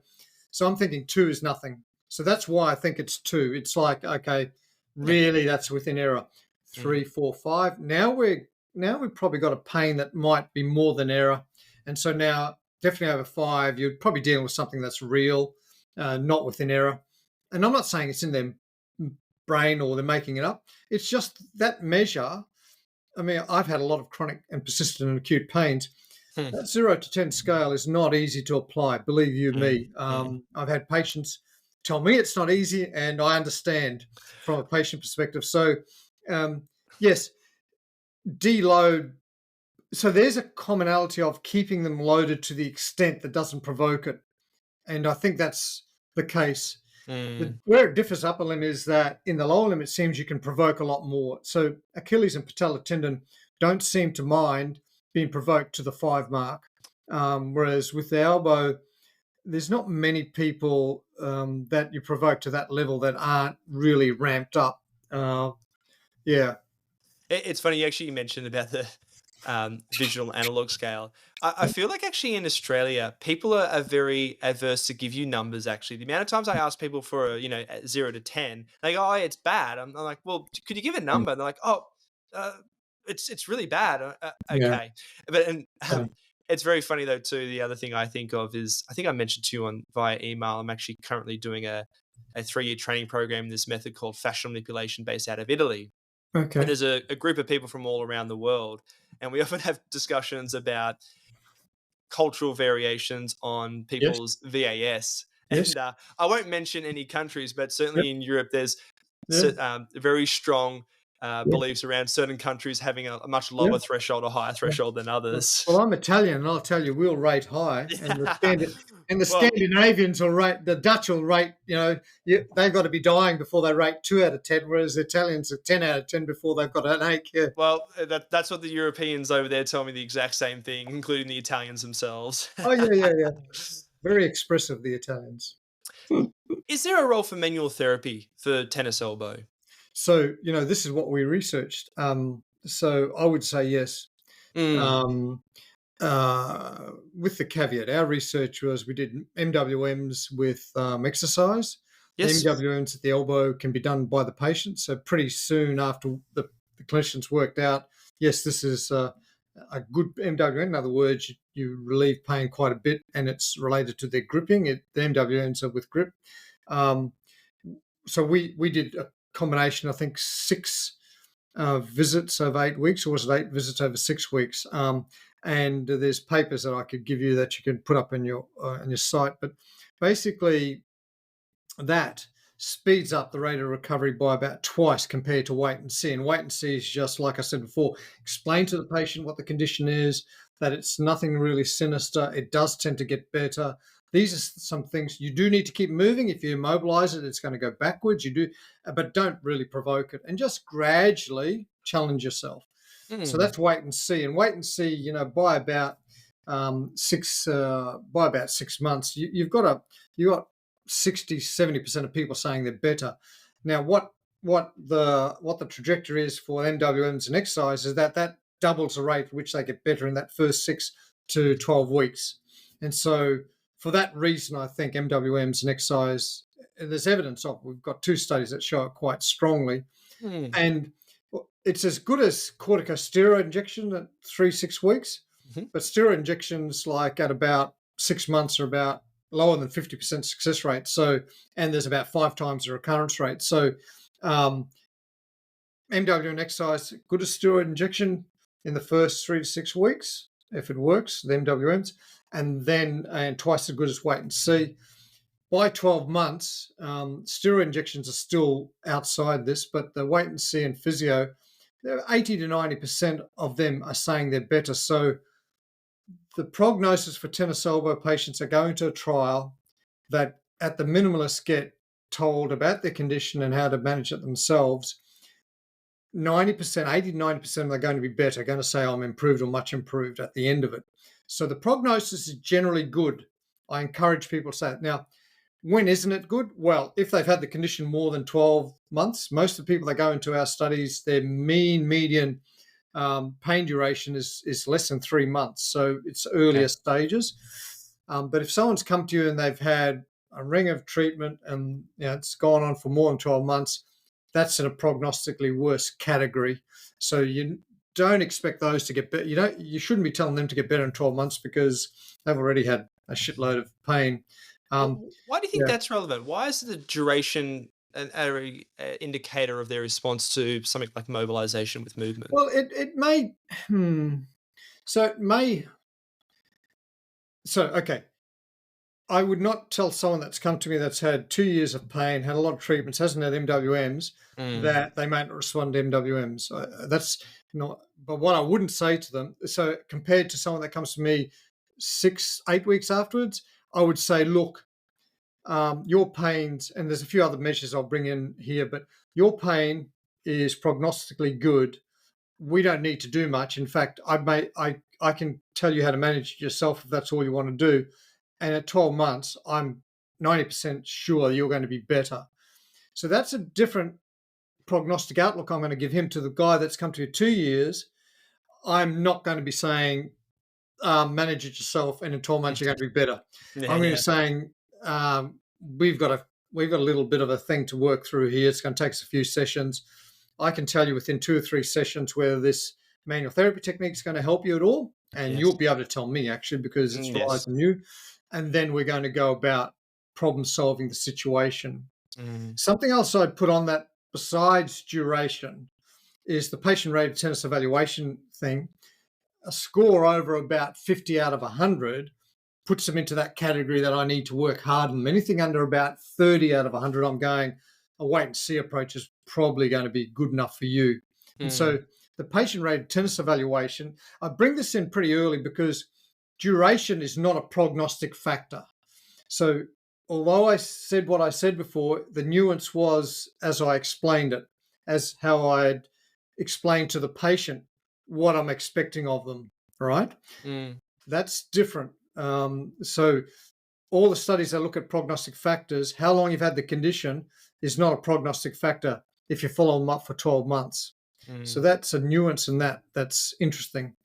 Speaker 2: I'm thinking two is nothing. So that's why I think it's two. It's like, okay,
Speaker 1: yep,
Speaker 2: really that's within error.
Speaker 1: mm,
Speaker 2: 3, 4, 5. Now we've probably got a pain that might be more than error. And so now definitely over 5, you're probably dealing with something that's real, not within error. And I'm not saying it's in their brain or they're making it up. It's just that measure. I mean, I've had a lot of chronic and persistent and acute pains.
Speaker 1: mm,
Speaker 2: That 0 to 10 scale is not easy to apply, believe you
Speaker 1: mm,
Speaker 2: me.
Speaker 1: mm.
Speaker 2: I've had patients tell me it's not easy, and I understand from a patient perspective. So, yes, deload. So there's a commonality of keeping them loaded to the extent that doesn't provoke it. And I think that's the case.
Speaker 1: Mm.
Speaker 2: Where it differs upper limb is that in the lower limb, it seems you can provoke a lot more. So Achilles and patella tendon don't seem to mind being provoked to the 5 mark. Whereas with the elbow, there's not many people that you provoke to that level that aren't really ramped up. Uh, yeah.
Speaker 1: It's funny you actually mentioned about the visual analog scale. I feel like actually in Australia, people are very adverse to give you numbers. Actually, the amount of times I ask people for a 0 to 10, they go, "Oh, it's bad." I'm like, "Well, could you give a number?" And they're like, "Oh, uh, it's really bad."
Speaker 2: Yeah.
Speaker 1: Okay, but
Speaker 2: Yeah.
Speaker 1: it's very funny though too. The other thing I think of is I think I mentioned to you on via email. I'm actually currently doing a 3-year training program in this method called fascial manipulation based out of Italy, and
Speaker 2: Okay.
Speaker 1: there's a group of people from all around the world, and we often have discussions about cultural variations on
Speaker 2: Yes.
Speaker 1: people's VAS.
Speaker 2: Yes.
Speaker 1: And I won't mention any countries, but
Speaker 2: Yep.
Speaker 1: certainly in Europe, there's
Speaker 2: Yeah.
Speaker 1: very strong.
Speaker 2: Yeah.
Speaker 1: beliefs around certain countries having a much
Speaker 2: Yeah.
Speaker 1: lower threshold or higher
Speaker 2: Yeah.
Speaker 1: threshold than
Speaker 2: Well,
Speaker 1: others.
Speaker 2: I'm Italian, and I'll tell you, we'll rate high, and
Speaker 1: Yeah.
Speaker 2: the
Speaker 1: Well,
Speaker 2: Scandinavians will rate, the Dutch will rate, they've got to be dying before they rate 2 out of 10, whereas the Italians are 10 out of 10 before they've got an ache. Yeah.
Speaker 1: that's what the Europeans over there tell me the exact same thing, including the Italians themselves.
Speaker 2: Oh, yeah, yeah, yeah. Very expressive, the Italians.
Speaker 1: Is there a role for manual therapy for tennis elbow?
Speaker 2: So, this is what we researched. So I would say yes.
Speaker 1: Mm,
Speaker 2: Um, with the caveat, our research was we did MWMs with exercise. The
Speaker 1: yes.
Speaker 2: MWMs at the elbow can be done by the patient. So pretty soon after the clinicians worked out, yes, this is a good MWM. In other words, you relieve pain quite a bit, and it's related to their gripping. The MWMs are with grip. Um, so we did a combination, I think, 6 visits over 8 weeks, or was it 8 visits over 6 weeks? And there's papers that I could give you that you can put up on your site. But basically, that speeds up the rate of recovery by about twice compared to wait and see. And wait and see is just like I said before, explain to the patient what the condition is, that it's nothing really sinister. It does tend to get better. These are some things you do need to keep moving. If you immobilize it, it's going to go backwards. You do, but don't really provoke it, and just gradually challenge yourself. So
Speaker 1: Mm,
Speaker 2: that's wait and see. And wait and see, by about 6 months, you got 60-70% of people saying they're better. Now, what the trajectory is for MWMs and exercise is that doubles the rate at which they get better in that first 6 to 12 weeks. And so, for that reason, I think MWMs and exercise, there's evidence of. We've got 2 studies that show it quite strongly,
Speaker 1: mm,
Speaker 2: and it's as good as corticosteroid injection at 3-6 weeks,
Speaker 1: mhm.
Speaker 2: but steroid injections, like at about 6 months, are about lower than 50% success rate. So, and there's about 5 times the recurrence rate. So, um, MWM exercise, good as steroid injection in the first 3 to 6 weeks, if it works, the MWMs, and twice as good as wait and see. By 12 months, steroid injections are still outside this, but the wait and see and physio, 80 to 90% of them are saying they're better. So the prognosis for tennis elbow patients are going to a trial that at the minimalist get told about their condition and how to manage it themselves. 90%, 80 to 90% are going to be better, going to say I'm improved or much improved at the end of it. So the prognosis is generally good. I encourage people to say it. Now, when isn't it good? Well, if they've had the condition more than 12 months, most of the people that go into our studies, their median pain duration is less than 3 months. So it's
Speaker 1: Okay.
Speaker 2: earlier stages. But if someone's come to you and they've had a ring of treatment and it's gone on for more than 12 months, that's in a prognostically worse category. So you don't expect those to get better. You shouldn't be telling them to get better in 12 months because they've already had a shitload of pain. Um,
Speaker 1: Why do you think
Speaker 2: yeah.
Speaker 1: that's relevant? Why is the duration an indicator of their response to something like mobilization with movement?
Speaker 2: Well, it may. So it may. So okay, I would not tell someone that's come to me that's had 2 years of pain, had a lot of treatments, hasn't had MWMs,
Speaker 1: Mm,
Speaker 2: that they may not respond to MWMs. That's not. But what I wouldn't say to them, so compared to someone that comes to me 6, 8 weeks afterwards, I would say, look, your pains, and there's a few other measures I'll bring in here, but your pain is prognostically good. We don't need to do much. In fact, I can tell you how to manage it yourself if that's all you want to do. And at 12 months, I'm 90% sure you're going to be better. So that's a different prognostic outlook I'm going to give him to the guy that's come to you 2 years. I'm not going to be saying, manage it yourself, and in 12 months you're going to be better.
Speaker 1: yeah,
Speaker 2: I'm going to be
Speaker 1: yeah.
Speaker 2: saying, we've got a little bit of a thing to work through here. It's going to take us a few sessions. I can tell you within 2 or 3 sessions whether this manual therapy technique is going to help you at all, and
Speaker 1: Yes.
Speaker 2: you'll be able to tell me actually because it's relies
Speaker 1: Yes.
Speaker 2: on you. And then we're going to go about problem solving the situation.
Speaker 1: Mm,
Speaker 2: Something else I'd put on that besides duration is the patient rated tennis evaluation thing. A score over about 50 out of 100 puts them into that category that I need to work hard on. Anything under about 30 out of 100, I'm going, a wait and see approach is probably going to be good enough for you. And
Speaker 1: Mm,
Speaker 2: so the patient-rated tenderness evaluation, I bring this in pretty early because duration is not a prognostic factor. So although I said what I said before, the nuance was as I explained it, as how I'd explained to the patient what I'm expecting of them, right?
Speaker 1: mm,
Speaker 2: That's different. So all the studies that look at prognostic factors, how long you've had the condition is not a prognostic factor if you follow them up for 12 months. So
Speaker 1: mm,
Speaker 2: that's a nuance in that. That's interesting.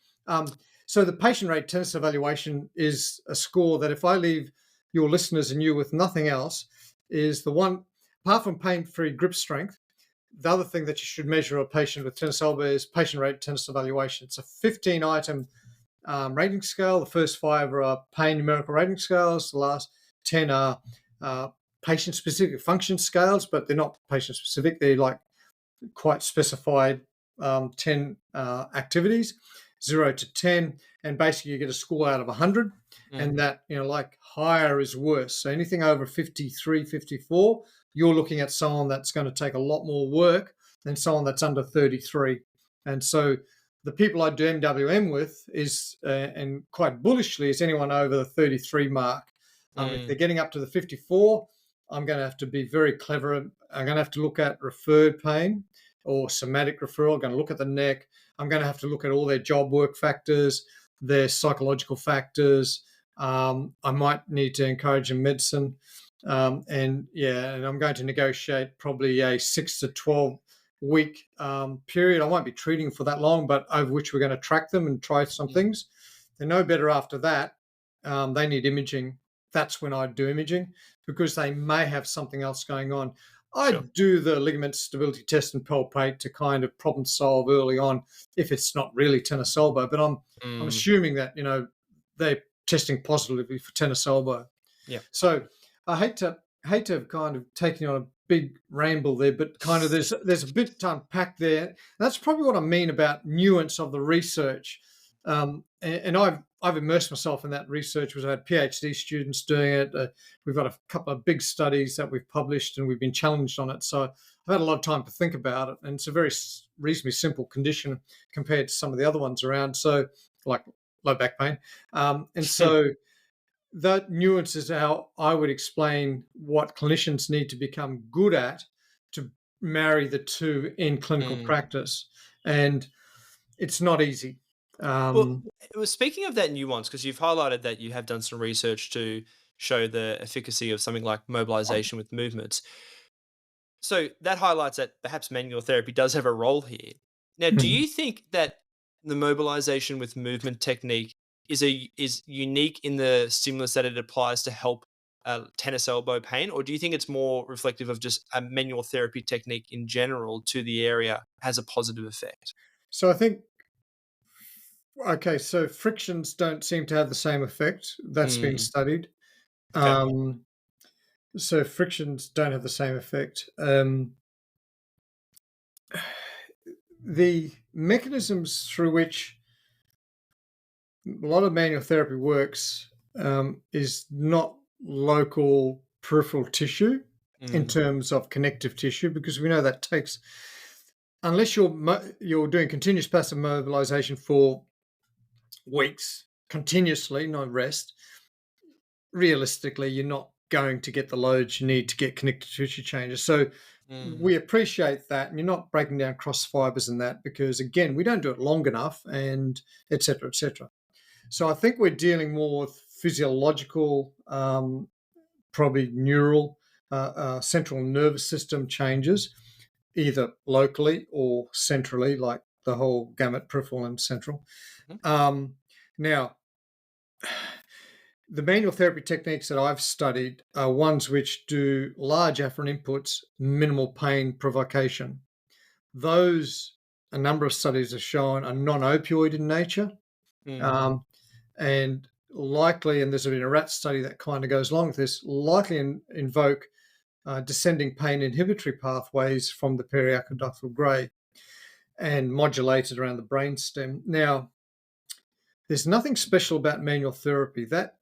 Speaker 2: So the patient rate tenderness evaluation is a score that if I leave your listeners and you with nothing else, is the one, apart from pain-free grip strength, the other thing that you should measure a patient with tennis elbow is patient rate tenderness evaluation. It's a 15-item rating scale. The first five are pain numerical rating scales. The last 10 are patient-specific function scales, but they're not patient-specific. They're like quite specified 10 activities, 0 to 10, and basically you get a score out of 100.
Speaker 1: mm,
Speaker 2: And that, like higher is worse. So anything over 53, 54, you're looking at someone that's going to take a lot more work than someone that's under 33. And so the people I do MWM with is, and quite bullishly, is anyone over the 33 mark. If they're
Speaker 1: mm,
Speaker 2: getting up to the 54, I'm going to have to be very clever. I'm going to have to look at referred pain or somatic referral. I'm going to look at the neck. I'm going to have to look at all their job work factors, their psychological factors. I might need to encourage them medicine. And I'm going to negotiate probably a 6 to 12 week period. I won't be treating for that long, but over which we're going to track them and try some
Speaker 1: mm.
Speaker 2: things. They're no better after that. They need imaging. That's when I do imaging because they may have something else going on. I
Speaker 1: Sure.
Speaker 2: do the ligament stability test and palpate to kind of problem solve early on if it's not really tennis elbow. But I'm
Speaker 1: Mm,
Speaker 2: assuming that they're testing positively for tennis elbow.
Speaker 1: yeah.
Speaker 2: So I hate to have kind of taken you on a big ramble there, but kind of there's a bit to unpack there. That's probably what I mean about nuance of the research. And I've immersed myself in that research. We've had PhD students doing it. We've got a couple of big studies that we've published, and we've been challenged on it. So I've had a lot of time to think about it, and it's a very reasonably simple condition compared to some of the other ones around. So like low back pain, and so that nuance is how I would explain what clinicians need to become good at to marry the two in clinical
Speaker 1: Mm.
Speaker 2: practice. And it's not easy.
Speaker 1: Well,
Speaker 2: Um,
Speaker 1: it was speaking of that nuance, because you've highlighted that you have done some research to show the efficacy of something like mobilization with movements. So that highlights that perhaps manual therapy does have a role here. Now, do you think that the mobilization with movement technique is unique in the stimulus that it applies to help tennis elbow pain, or do you think it's more reflective of just a manual therapy technique in general to the area has a positive effect?
Speaker 2: so I think, okay, so frictions don't seem to have the same effect. That's been
Speaker 1: Mm,
Speaker 2: studied.
Speaker 1: okay.
Speaker 2: Um, so frictions don't have the same effect. The mechanisms through which a lot of manual therapy works is not local peripheral tissue in
Speaker 1: Mm,
Speaker 2: terms of connective tissue because we know that takes unless you're doing continuous passive mobilization for weeks continuously, no rest. Realistically, you're not going to get the loads you need to get connective tissue changes. So
Speaker 1: mm,
Speaker 2: we appreciate that, and you're not breaking down cross fibers and that because again, we don't do it long enough, and etc. etc. So I think we're dealing more with physiological, probably neural, central nervous system changes, either locally or centrally, like the whole gamut, peripheral and central.
Speaker 1: mhm,
Speaker 2: Now, the manual therapy techniques that I've studied are ones which do large afferent inputs, minimal pain provocation. Those, a number of studies have shown, are non opioid in nature.
Speaker 1: mm,
Speaker 2: Um, and likely, and there's been a rat study that kind of goes along with this, likely invoke descending pain inhibitory pathways from the periaqueductal grey and modulated around the brainstem. Now, there's nothing special about manual therapy. That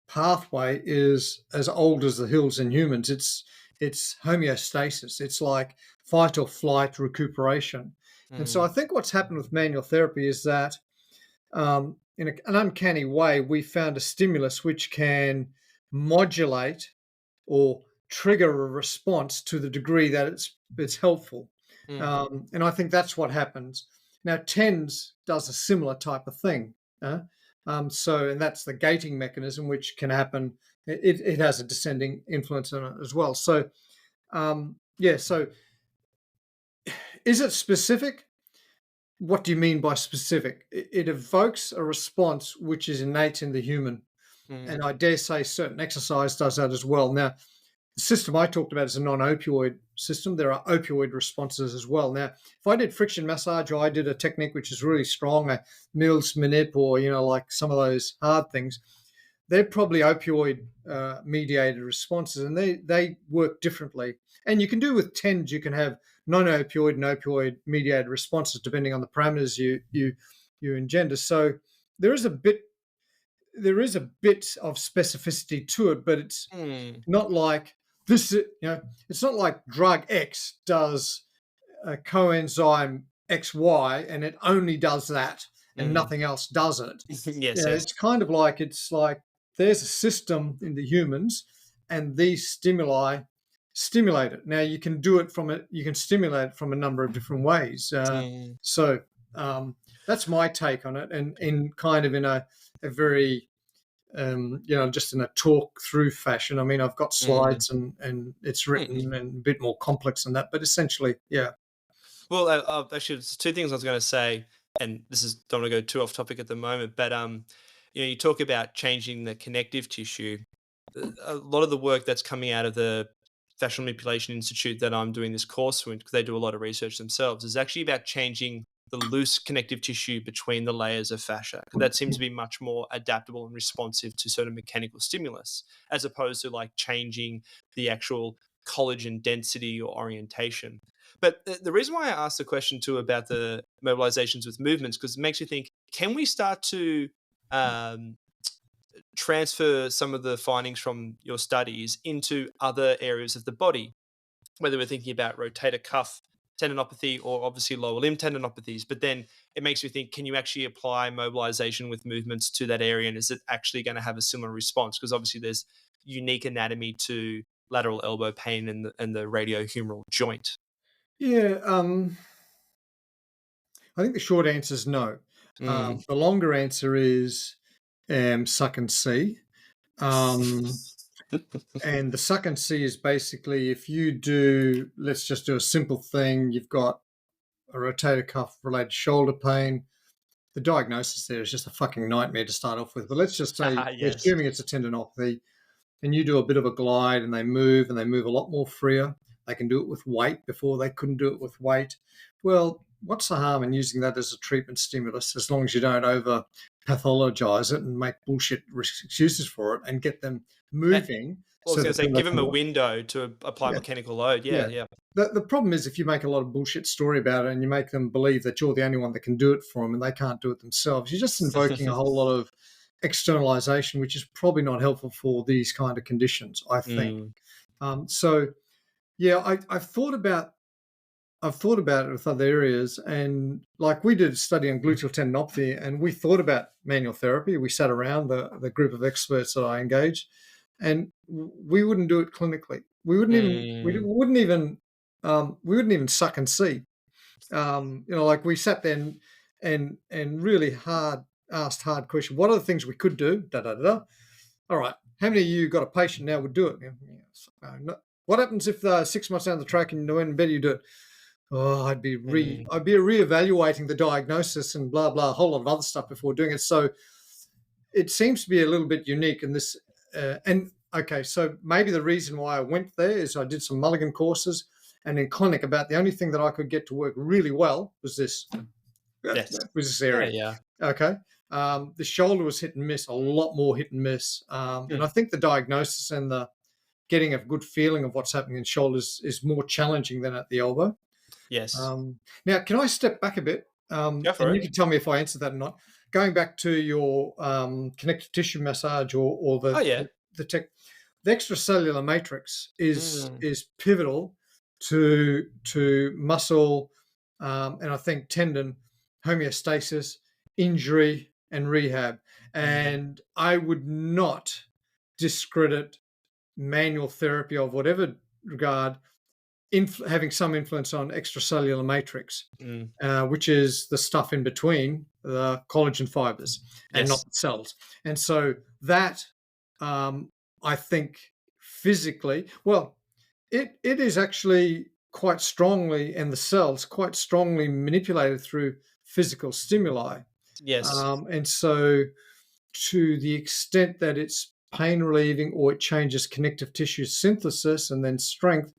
Speaker 2: pathway is as old as the hills in humans. it's homeostasis. It's like fight or flight recuperation. And so I
Speaker 1: Mm,
Speaker 2: think what's happened with manual therapy is that in an uncanny way, we found a stimulus which can modulate or trigger a response to the degree that it's helpful.
Speaker 1: mm,
Speaker 2: And I think that's what happens. Now, TENS does a similar type of thing. And that's the gating mechanism, which can happen. It has a descending influence on it as well. So, yeah. So, is it specific? What do you mean by specific? It evokes a response which is innate in the human, and
Speaker 1: mm,
Speaker 2: I dare say certain exercise does that as well. Now, the system I talked about is a non-opioid system. There are opioid responses as well. Now, if I did friction massage or I did a technique which is really strong, a Mills Manip or like some of those hard things, they're probably opioid mediated responses, and they work differently. And you can do with TENS, you can have non-opioid and opioid mediated responses depending on the parameters you engender. So there is a bit of specificity to it, but it's
Speaker 1: mm,
Speaker 2: not like this. It's not like drug X does a coenzyme XY and it only does that and
Speaker 1: mm.
Speaker 2: nothing else does it.
Speaker 1: Yes,
Speaker 2: Yeah,
Speaker 1: yes.
Speaker 2: it's kind of like there's a system in the humans, and these stimuli stimulate it. Now you can stimulate it from a number of different ways.
Speaker 1: Mm,
Speaker 2: So that's my take on it, and in kind of in a very just in a talk through fashion. I mean, I've got
Speaker 1: mm,
Speaker 2: slides and it's
Speaker 1: mm.
Speaker 2: written and a bit more complex than that, but essentially, yeah.
Speaker 1: Well, actually, there's two things I was going to say, and this is don't want to go too off topic at the moment, but you talk about changing the connective tissue. A lot of the work that's coming out of the Fascial Manipulation Institute that I'm doing this course with, because they do a lot of research themselves, is actually about changing the loose connective tissue between the layers of fascia. 'Cause that seems to be much more adaptable and responsive to certain mechanical stimulus, as opposed to like changing the actual collagen density or orientation. But the reason why I asked the question too about the mobilizations with movements, because it makes you think, can we start to um, transfer some of the findings from your studies into other areas of the body, whether we're thinking about rotator cuff tendinopathy or obviously lower limb tendinopathies. But then it makes me think, can you actually apply mobilization with movements to that area? And is it actually going to have a similar response? Because obviously there's unique anatomy to lateral elbow pain and the radiohumeral joint.
Speaker 2: Yeah, I think the short answer is no.
Speaker 1: Mm.
Speaker 2: The longer answer is suck and see. Um, and the suck and see is basically if you do, let's just do a simple thing. You've got a rotator cuff related shoulder pain. The diagnosis there is just a fucking nightmare to start off with. But let's just say, we're
Speaker 1: Yes.
Speaker 2: assuming it's a tendinopathy, and you do a bit of a glide and they move a lot more freer. They can do it with weight before they couldn't do it with weight. Well, what's the harm in using that as a treatment stimulus as long as you don't over pathologize it and make bullshit excuses for it and get them
Speaker 1: I
Speaker 2: moving
Speaker 1: was
Speaker 2: so
Speaker 1: going to
Speaker 2: that
Speaker 1: say,
Speaker 2: then they
Speaker 1: give them
Speaker 2: can
Speaker 1: a
Speaker 2: walk.
Speaker 1: window to apply
Speaker 2: Yeah,
Speaker 1: mechanical load. Yeah,
Speaker 2: yeah.
Speaker 1: yeah.
Speaker 2: The problem is if you make a lot of bullshit story about it and you make them believe that you're the only one that can do it for them and they can't do it themselves, you're just invoking a whole lot of externalization, which is probably not helpful for these kind of conditions, I think.
Speaker 1: Mm,
Speaker 2: So yeah, I've thought about it with other areas, and like we did a study on gluteal tendinopathy, and we thought about manual therapy. We sat around the group of experts that I engaged, and we wouldn't do it clinically.
Speaker 1: mm,
Speaker 2: We wouldn't even suck and see. Like we sat there and really asked hard question. What are the things we could do? Da da da. Da. All right. How many of you got a patient now would do it? What happens if 6 months down the track and when better you do it? Oh,
Speaker 1: mm.
Speaker 2: I'd be reevaluating the diagnosis and blah blah, a whole lot of other stuff before doing it. So it seems to be a little bit unique in this. And okay, so maybe the reason why I went there is I did some Mulligan courses, and in clinic, about the only thing that I could get to work really well was this.
Speaker 1: Yes.
Speaker 2: Was this
Speaker 1: Yeah,
Speaker 2: area.
Speaker 1: yeah.
Speaker 2: Okay. The shoulder was hit and miss, a lot more hit and miss. And
Speaker 1: Mm,
Speaker 2: I think the diagnosis and the getting a good feeling of what's happening in shoulders is more challenging than at the elbow.
Speaker 1: yes.
Speaker 2: Now, can I step back a bit?
Speaker 1: Go for
Speaker 2: And you
Speaker 1: it.
Speaker 2: can tell me if I answered that or not. Going back to your connective tissue massage or
Speaker 1: Oh, yeah.
Speaker 2: the tech. the extracellular matrix
Speaker 1: Mm,
Speaker 2: is pivotal to muscle, and I think tendon homeostasis, injury, and rehab.
Speaker 1: mm,
Speaker 2: And I would not discredit manual therapy of whatever regard having some influence on extracellular matrix,
Speaker 1: mm.
Speaker 2: which is the stuff in between the collagen fibers and not
Speaker 1: Yes.
Speaker 2: the cells. And so that, um, I think, physically, well, it is actually quite strongly, and the cells quite strongly manipulated through physical stimuli.
Speaker 1: Yes.
Speaker 2: And so, to the extent that it's pain relieving or it changes connective tissue synthesis and then strength,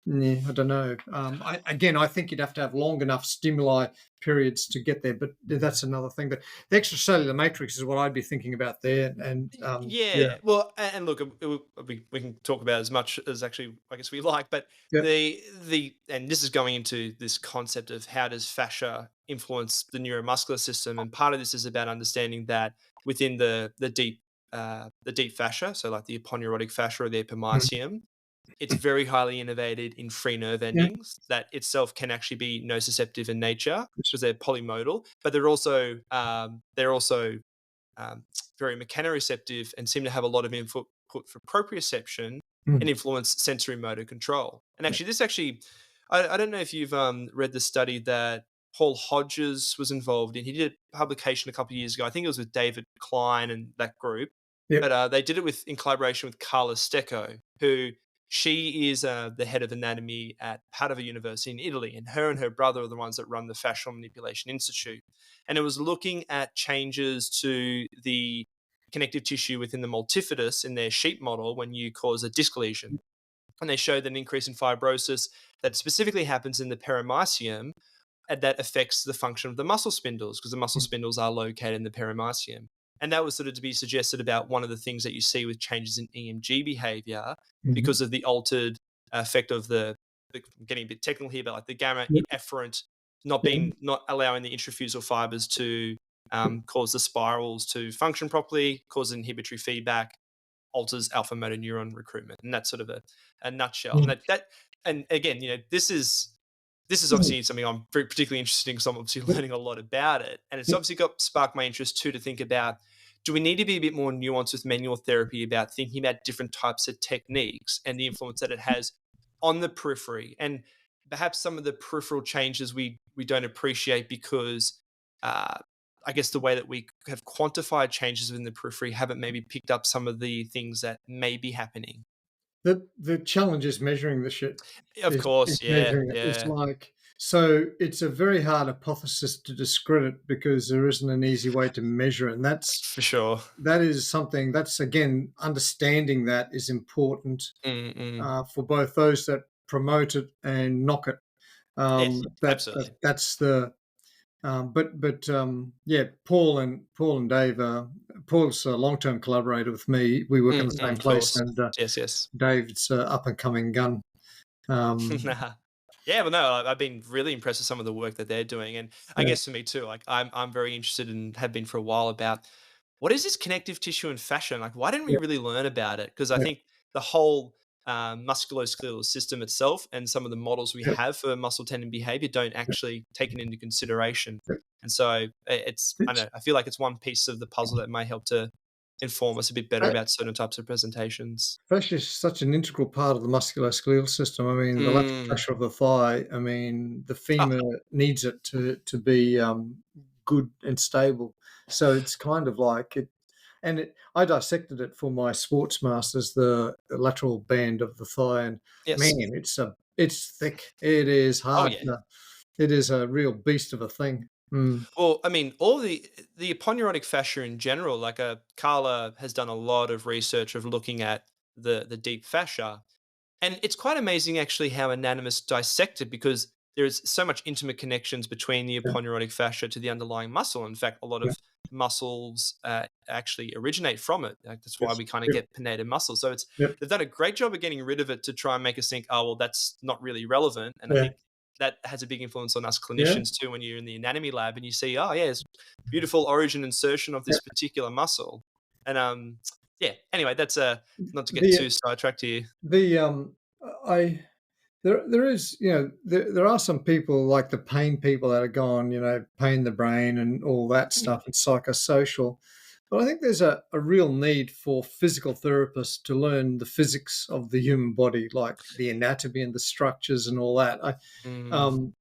Speaker 2: yeah, I don't know. I think you'd have to have long enough stimuli periods to get there, but that's another thing. But the extracellular matrix is what I'd be thinking about there. And yeah,
Speaker 1: Yeah. Well, and look, we can talk about as much as actually I guess we like, but
Speaker 2: yeah,
Speaker 1: the and this is going into this concept of how does fascia influence the neuromuscular system, and part of this is about understanding that within the deep fascia, so like the aponeurotic fascia or the
Speaker 2: mm,
Speaker 1: epimysium, it's very highly innervated in free nerve
Speaker 2: yeah,
Speaker 1: endings that itself can actually be nociceptive in nature because they're polymodal, but they're also um, very mechanoreceptive and seem to have a lot of input for proprioception and
Speaker 2: mm,
Speaker 1: influence sensory motor control. And actually, I don't know if you've read the study that Paul Hodges was involved in. He did a publication a couple of years ago. I think it was with David Klein and that group.
Speaker 2: yeah,
Speaker 1: But they did it in collaboration with Carla Stecco, who she is the head of anatomy at Padova University in Italy, and her brother are the ones that run the Fascial Manipulation Institute. And it was looking at changes to the connective tissue within the multifidus in their sheep model when you cause a disc lesion. And they showed an increase in fibrosis that specifically happens in the perimysium and that affects the function of the muscle spindles because the muscle
Speaker 2: mm,
Speaker 1: spindles are located in the perimysium. And that was sort of to be suggested about one of the things that you see with changes in EMG behavior
Speaker 2: mhm,
Speaker 1: because of the altered effect of I'm getting a bit technical here, but like the gamma
Speaker 2: yeah,
Speaker 1: efferent not
Speaker 2: yeah,
Speaker 1: being not allowing the intrafusal fibers to cause the spirals to function properly, cause inhibitory feedback, alters alpha motor neuron recruitment, and that's sort of a nutshell. And
Speaker 2: mm,
Speaker 1: that and again, this is
Speaker 2: mm,
Speaker 1: obviously something I'm very particularly interested in because I'm obviously
Speaker 2: yeah,
Speaker 1: learning a lot about it, and it's
Speaker 2: yeah.
Speaker 1: obviously got sparked my interest too to think about. Do we need to be a bit more nuanced with manual therapy about thinking about different types of techniques and the influence that it has on the periphery, and perhaps some of the peripheral changes we don't appreciate because uh, I guess the way that we have quantified changes within the periphery haven't maybe picked up some of the things that may be happening.
Speaker 2: The challenge is measuring the shit.
Speaker 1: Of
Speaker 2: Is
Speaker 1: course, yeah,
Speaker 2: measuring it. It's
Speaker 1: yeah,
Speaker 2: like, so it's a very hard hypothesis to discredit because there isn't an easy way to measure it. And
Speaker 1: for sure.
Speaker 2: that is something that's, again, understanding that is important,
Speaker 1: Mm, mm.
Speaker 2: for both those that promote it and knock it.
Speaker 1: Yes,
Speaker 2: That
Speaker 1: absolutely.
Speaker 2: that's the yeah, Paul and Dave. Paul's a long term collaborator with me. We work in
Speaker 1: Mm,
Speaker 2: the
Speaker 1: mm,
Speaker 2: same
Speaker 1: of
Speaker 2: place,
Speaker 1: course.
Speaker 2: and
Speaker 1: Yes, yes.
Speaker 2: Dave's up and coming gun. Um,
Speaker 1: Nah. Yeah, but no, I've been really impressed with some of the work that they're doing, and I
Speaker 2: yeah,
Speaker 1: guess for me too, like I'm very interested and have been for a while about what is this connective tissue and fascia? Like, why didn't we
Speaker 2: yeah,
Speaker 1: really learn about it? Because I
Speaker 2: yeah,
Speaker 1: think the whole musculoskeletal system itself and some of the models we
Speaker 2: yeah,
Speaker 1: have for muscle tendon behavior don't
Speaker 2: yeah,
Speaker 1: actually take it into consideration,
Speaker 2: yeah.
Speaker 1: and so I don't
Speaker 2: It's
Speaker 1: know. I feel like it's one piece of the puzzle that may help to inform us a bit better
Speaker 2: fa-
Speaker 1: about certain types of presentations.
Speaker 2: fascia is such an integral part of the musculoskeletal system. I mean, the lateral
Speaker 1: Mm.
Speaker 2: fascia of the thigh. I mean, the
Speaker 1: Ah,
Speaker 2: femur needs it to be good and stable. So it's kind of like it. And I dissected it for my sports masters, the lateral band of the thigh, and man,
Speaker 1: yes.
Speaker 2: it's thick. It is
Speaker 1: Oh
Speaker 2: hard.
Speaker 1: yeah.
Speaker 2: It is a real beast of a thing. Mm,
Speaker 1: Well, I mean, all the aponeurotic fascia in general, like Carla has done a lot of research of looking at the deep fascia, and it's quite amazing actually how anatomists dissect it because there is so much intimate connections between the
Speaker 2: yeah,
Speaker 1: aponeurotic fascia to the underlying muscle. In fact, a lot
Speaker 2: yeah,
Speaker 1: of muscles actually originate from it. Like, that's why
Speaker 2: yes,
Speaker 1: we kind of
Speaker 2: yep,
Speaker 1: get pinnated muscle. So
Speaker 2: yep,
Speaker 1: they've done a great job of getting rid of it to try and make us think, oh well, that's not really relevant. And I
Speaker 2: yeah,
Speaker 1: think that has a big influence on us
Speaker 2: yeah,
Speaker 1: clinicians too when you're in the anatomy lab and you see, oh yeah, it's beautiful origin insertion of
Speaker 2: yeah,
Speaker 1: this particular muscle. And yeah. Anyway, that's not to get
Speaker 2: The
Speaker 1: too sidetracked here.
Speaker 2: the I there is, there are some people like the pain people that are gone, pain the brain and all that
Speaker 1: Mm,
Speaker 2: stuff and psychosocial. But I think there's a real need for physical therapists to learn the physics of the human body, like the anatomy and the structures and all that.
Speaker 1: mm,
Speaker 2: Um,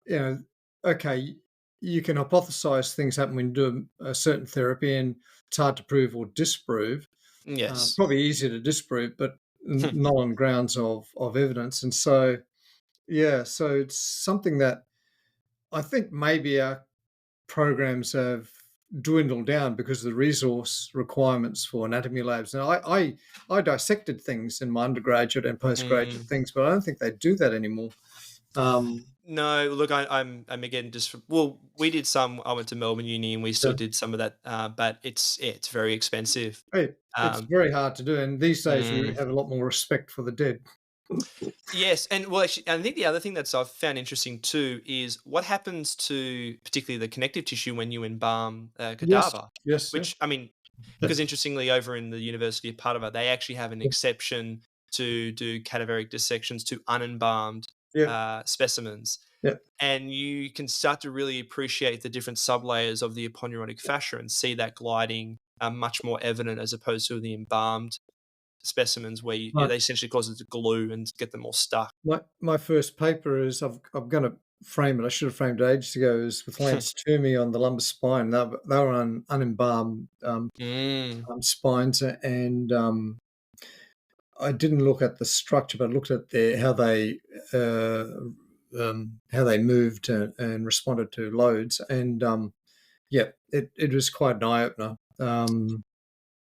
Speaker 2: you know, okay, you can hypothesize things happen when you do a certain therapy, and it's hard to prove or disprove.
Speaker 1: yes.
Speaker 2: Probably easier to disprove, but not on grounds of evidence. And so, yeah, so it's something that I think maybe our programs have dwindled down because of the resource requirements for anatomy labs. Now, I dissected things in my undergraduate and postgraduate
Speaker 1: Mm.
Speaker 2: things, but I don't think they do that anymore.
Speaker 1: No, look, I'm again just well, we did some. I went to Melbourne Uni, and we still
Speaker 2: Yeah.
Speaker 1: did some of that, but it's very expensive.
Speaker 2: It's
Speaker 1: Um,
Speaker 2: very hard to do, and these days we
Speaker 1: mm.
Speaker 2: have a lot more respect for the dead.
Speaker 1: Yes, and well, actually, I think the other thing that's I've found interesting too is what happens to particularly the connective tissue when you embalm a
Speaker 2: Yes,
Speaker 1: cadaver.
Speaker 2: yes, yeah,
Speaker 1: Which I mean,
Speaker 2: yeah,
Speaker 1: because interestingly, over in the University of Padua, they actually have an exception to do cadaveric dissections to unembalmed
Speaker 2: yeah,
Speaker 1: specimens,
Speaker 2: yeah.
Speaker 1: and you can start to really appreciate the different sublayers of the aponeurotic fascia and see that gliding much more evident as opposed to the embalmed specimens where
Speaker 2: Right.
Speaker 1: they essentially cause it to glue and get them all stuck.
Speaker 2: My first paper is I'm going to frame it. I should have framed it ages ago. Is with Lance Toomey on the lumbar spine. They were on unembalmed
Speaker 1: Mm.
Speaker 2: spines, and I didn't look at the structure, but I looked at uh, how they moved and responded to loads, and yeah, it was quite an eye opener.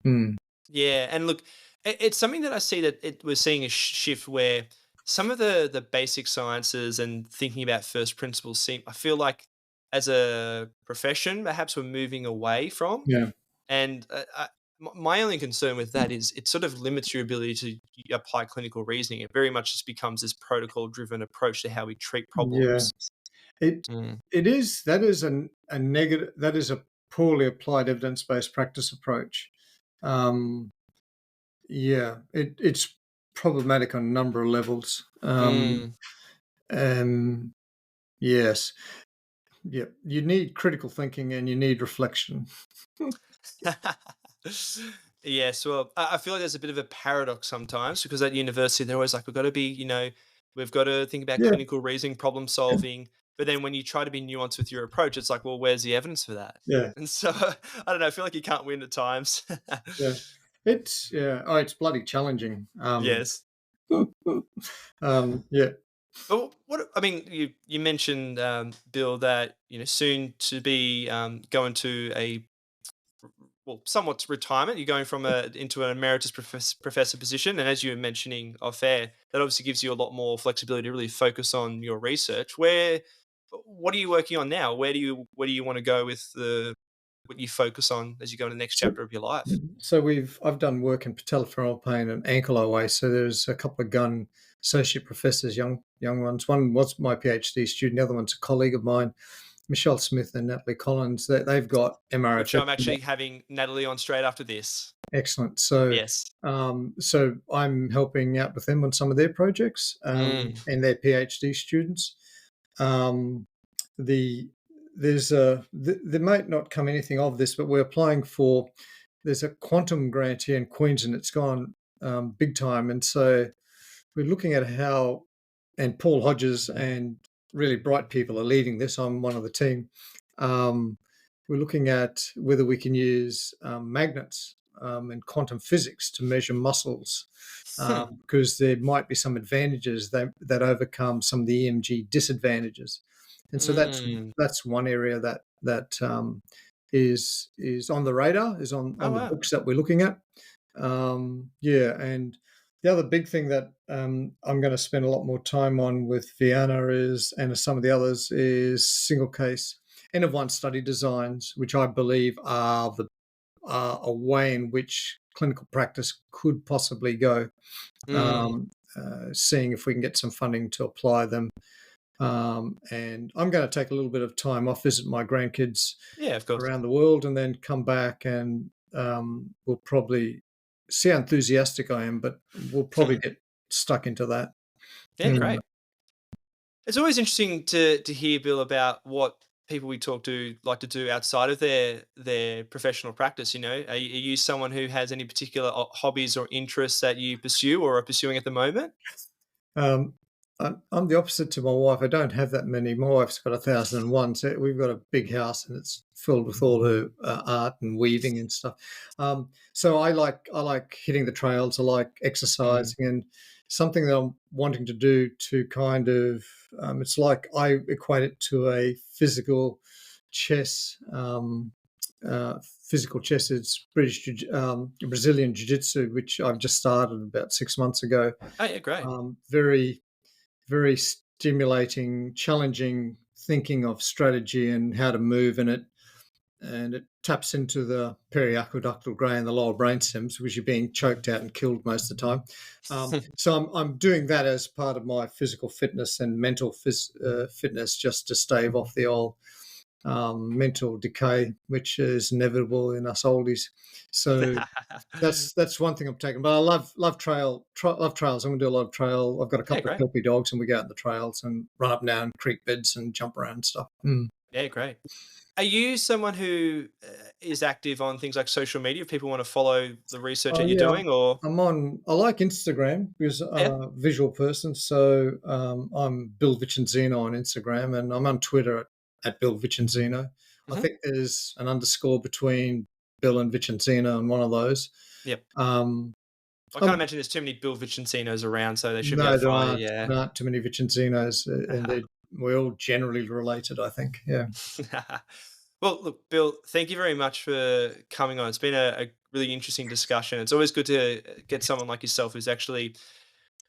Speaker 2: Hmm,
Speaker 1: Yeah, and look, it's something that I see that we're seeing a shift where some of the basic sciences and thinking about first principles seem. I feel like as a profession, perhaps we're moving away from.
Speaker 2: yeah.
Speaker 1: And my only concern with that is it sort of limits your ability to apply clinical reasoning. It very much just becomes this protocol driven approach to how we treat
Speaker 2: Yeah,
Speaker 1: problems.
Speaker 2: it
Speaker 1: Mm.
Speaker 2: it is that is a negative that is a poorly applied evidence based practice approach. Um, yeah, it's problematic on a number of levels.
Speaker 1: Mm.
Speaker 2: Um, yes, yeah, you need critical thinking and you need reflection.
Speaker 1: Yes, well, I feel like there's a bit of a paradox sometimes because at university they're always like, we've got to be, we've got to think about
Speaker 2: Yeah,
Speaker 1: clinical reasoning, problem solving. But then when you try to be nuanced with your approach, it's like, well, where's the evidence for that?
Speaker 2: yeah,
Speaker 1: And so I don't know. I feel like you can't win at times.
Speaker 2: yeah. It's bloody challenging.
Speaker 1: Yes.
Speaker 2: Yeah,
Speaker 1: But what I mean, you mentioned Bill that soon to be going to a well, somewhat retirement. You're going from a into an emeritus professor position, and as you were mentioning off air, that obviously gives you a lot more flexibility to really focus on your research. What are you working on now? Where do you want to go with the what you focus on as you go to the next
Speaker 2: so
Speaker 1: chapter of your life?
Speaker 2: so I've done work in patellofemoral pain and ankle OA. So there's a couple of gun associate professors, young ones. One was my PhD student. The other one's a colleague of mine, Michelle Smith and Natalie Collins. They've got
Speaker 1: Which
Speaker 2: MRFF.
Speaker 1: I'm actually having Natalie on straight after this.
Speaker 2: Excellent. So,
Speaker 1: Yes.
Speaker 2: so I'm helping out with them on some of their projects
Speaker 1: Mm.
Speaker 2: and their PhD students. Um, the there might not come anything of this, but we're applying for. There's a quantum grant here in Queensland. It's gone big time, and so we're looking at how. And Paul Hodges and really bright people are leading this. I'm one of the team. Um, we're looking at whether we can use magnets and quantum physics to measure muscles, because there might be some advantages that overcome some of the EMG disadvantages. And so
Speaker 1: Mm.
Speaker 2: that's one area that is on the radar, is
Speaker 1: Oh
Speaker 2: on the
Speaker 1: wow.
Speaker 2: books that we're looking at. Yeah, and the other big thing that I'm going to spend a lot more time on with Vienna is, and some of the others, is single case N of one study designs, which I believe are a way in which clinical practice could possibly go.
Speaker 1: Mm.
Speaker 2: Seeing if we can get some funding to apply them. And I'm going to take a little bit of time off, visit my grandkids
Speaker 1: Yeah, of course.
Speaker 2: around the world, and then come back and we'll probably see how enthusiastic I am, but we'll probably get stuck into that.
Speaker 1: Yeah,
Speaker 2: Mm.
Speaker 1: great. It's always interesting to hear, Bill, about what people we talk to like to do outside of their professional practice. You know, are you someone who has any particular hobbies or interests that you pursue or are pursuing at the moment?
Speaker 2: Um, I'm the opposite to my wife. I don't have that many. My wife's got 1,001. So we've got a big house, and it's filled with all her art and weaving and stuff. So I like hitting the trails. I like
Speaker 1: Mm.
Speaker 2: exercising, and something that I'm wanting to do to kind of it's like I equate it to a chess. Physical chess is Brazilian jiu-jitsu, which I've just started about 6 months ago.
Speaker 1: Oh yeah, great.
Speaker 2: Very, very stimulating, challenging thinking of strategy and how to move in it. And it taps into the periaqueductal gray and the lower brain stems, which are being choked out and killed most of the time. So I'm doing that as part of my physical fitness and mental fitness, just to stave off the old mental decay, which is inevitable in us oldies. So that's one thing I'm taking. But I love trails. I'm gonna do a lot of trail. I've got a
Speaker 1: Yeah,
Speaker 2: couple of
Speaker 1: great.
Speaker 2: kelpie dogs, and we go out in the trails and run up and down creek beds and jump around and stuff. Mm.
Speaker 1: Yeah, great. Are you someone who is active on things like social media? If people want to follow the research
Speaker 2: Oh
Speaker 1: that you're
Speaker 2: yeah,
Speaker 1: doing, or
Speaker 2: I'm on. I like Instagram because I'm
Speaker 1: yeah,
Speaker 2: a visual person. So I'm Bill Vicenzino on Instagram, and I'm on Twitter at Bill Vicenzino. I
Speaker 1: hmm
Speaker 2: think there's an underscore between Bill and Vicenzino on one of those.
Speaker 1: yep.
Speaker 2: Um,
Speaker 1: I can't
Speaker 2: I'm
Speaker 1: imagine there's too many Bill Vicenzinos around, so they should be able
Speaker 2: No,
Speaker 1: to find it.
Speaker 2: there aren't too many Vicenzinos, and we're all generally related, I think. Yeah,
Speaker 1: Yeah. Well, look, Bill, thank you very much for coming on. It's been a really interesting discussion. It's always good to get someone like yourself who's actually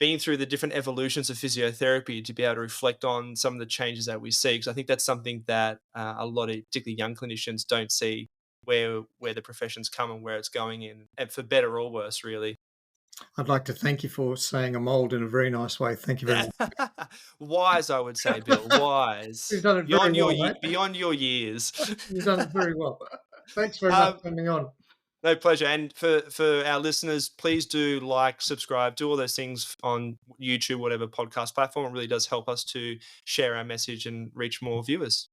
Speaker 1: been through the different evolutions of physiotherapy to be able to reflect on some of the changes that we see. Because I think that's something that a lot of particularly young clinicians don't see where the profession's come and where it's going in, and for better or worse, really.
Speaker 2: I'd like to thank you for saying I'm old in a very nice way. Thank you very much.
Speaker 1: Wise, I would say, Bill.
Speaker 2: You've
Speaker 1: Wise
Speaker 2: done it very well, mate.
Speaker 1: beyond your years.
Speaker 2: You've done it very well. Thanks very much
Speaker 1: um,
Speaker 2: for coming on.
Speaker 1: No, pleasure. And for our listeners, please do like, subscribe, do all those things on YouTube, whatever podcast platform. It really does help us to share our message and reach more viewers.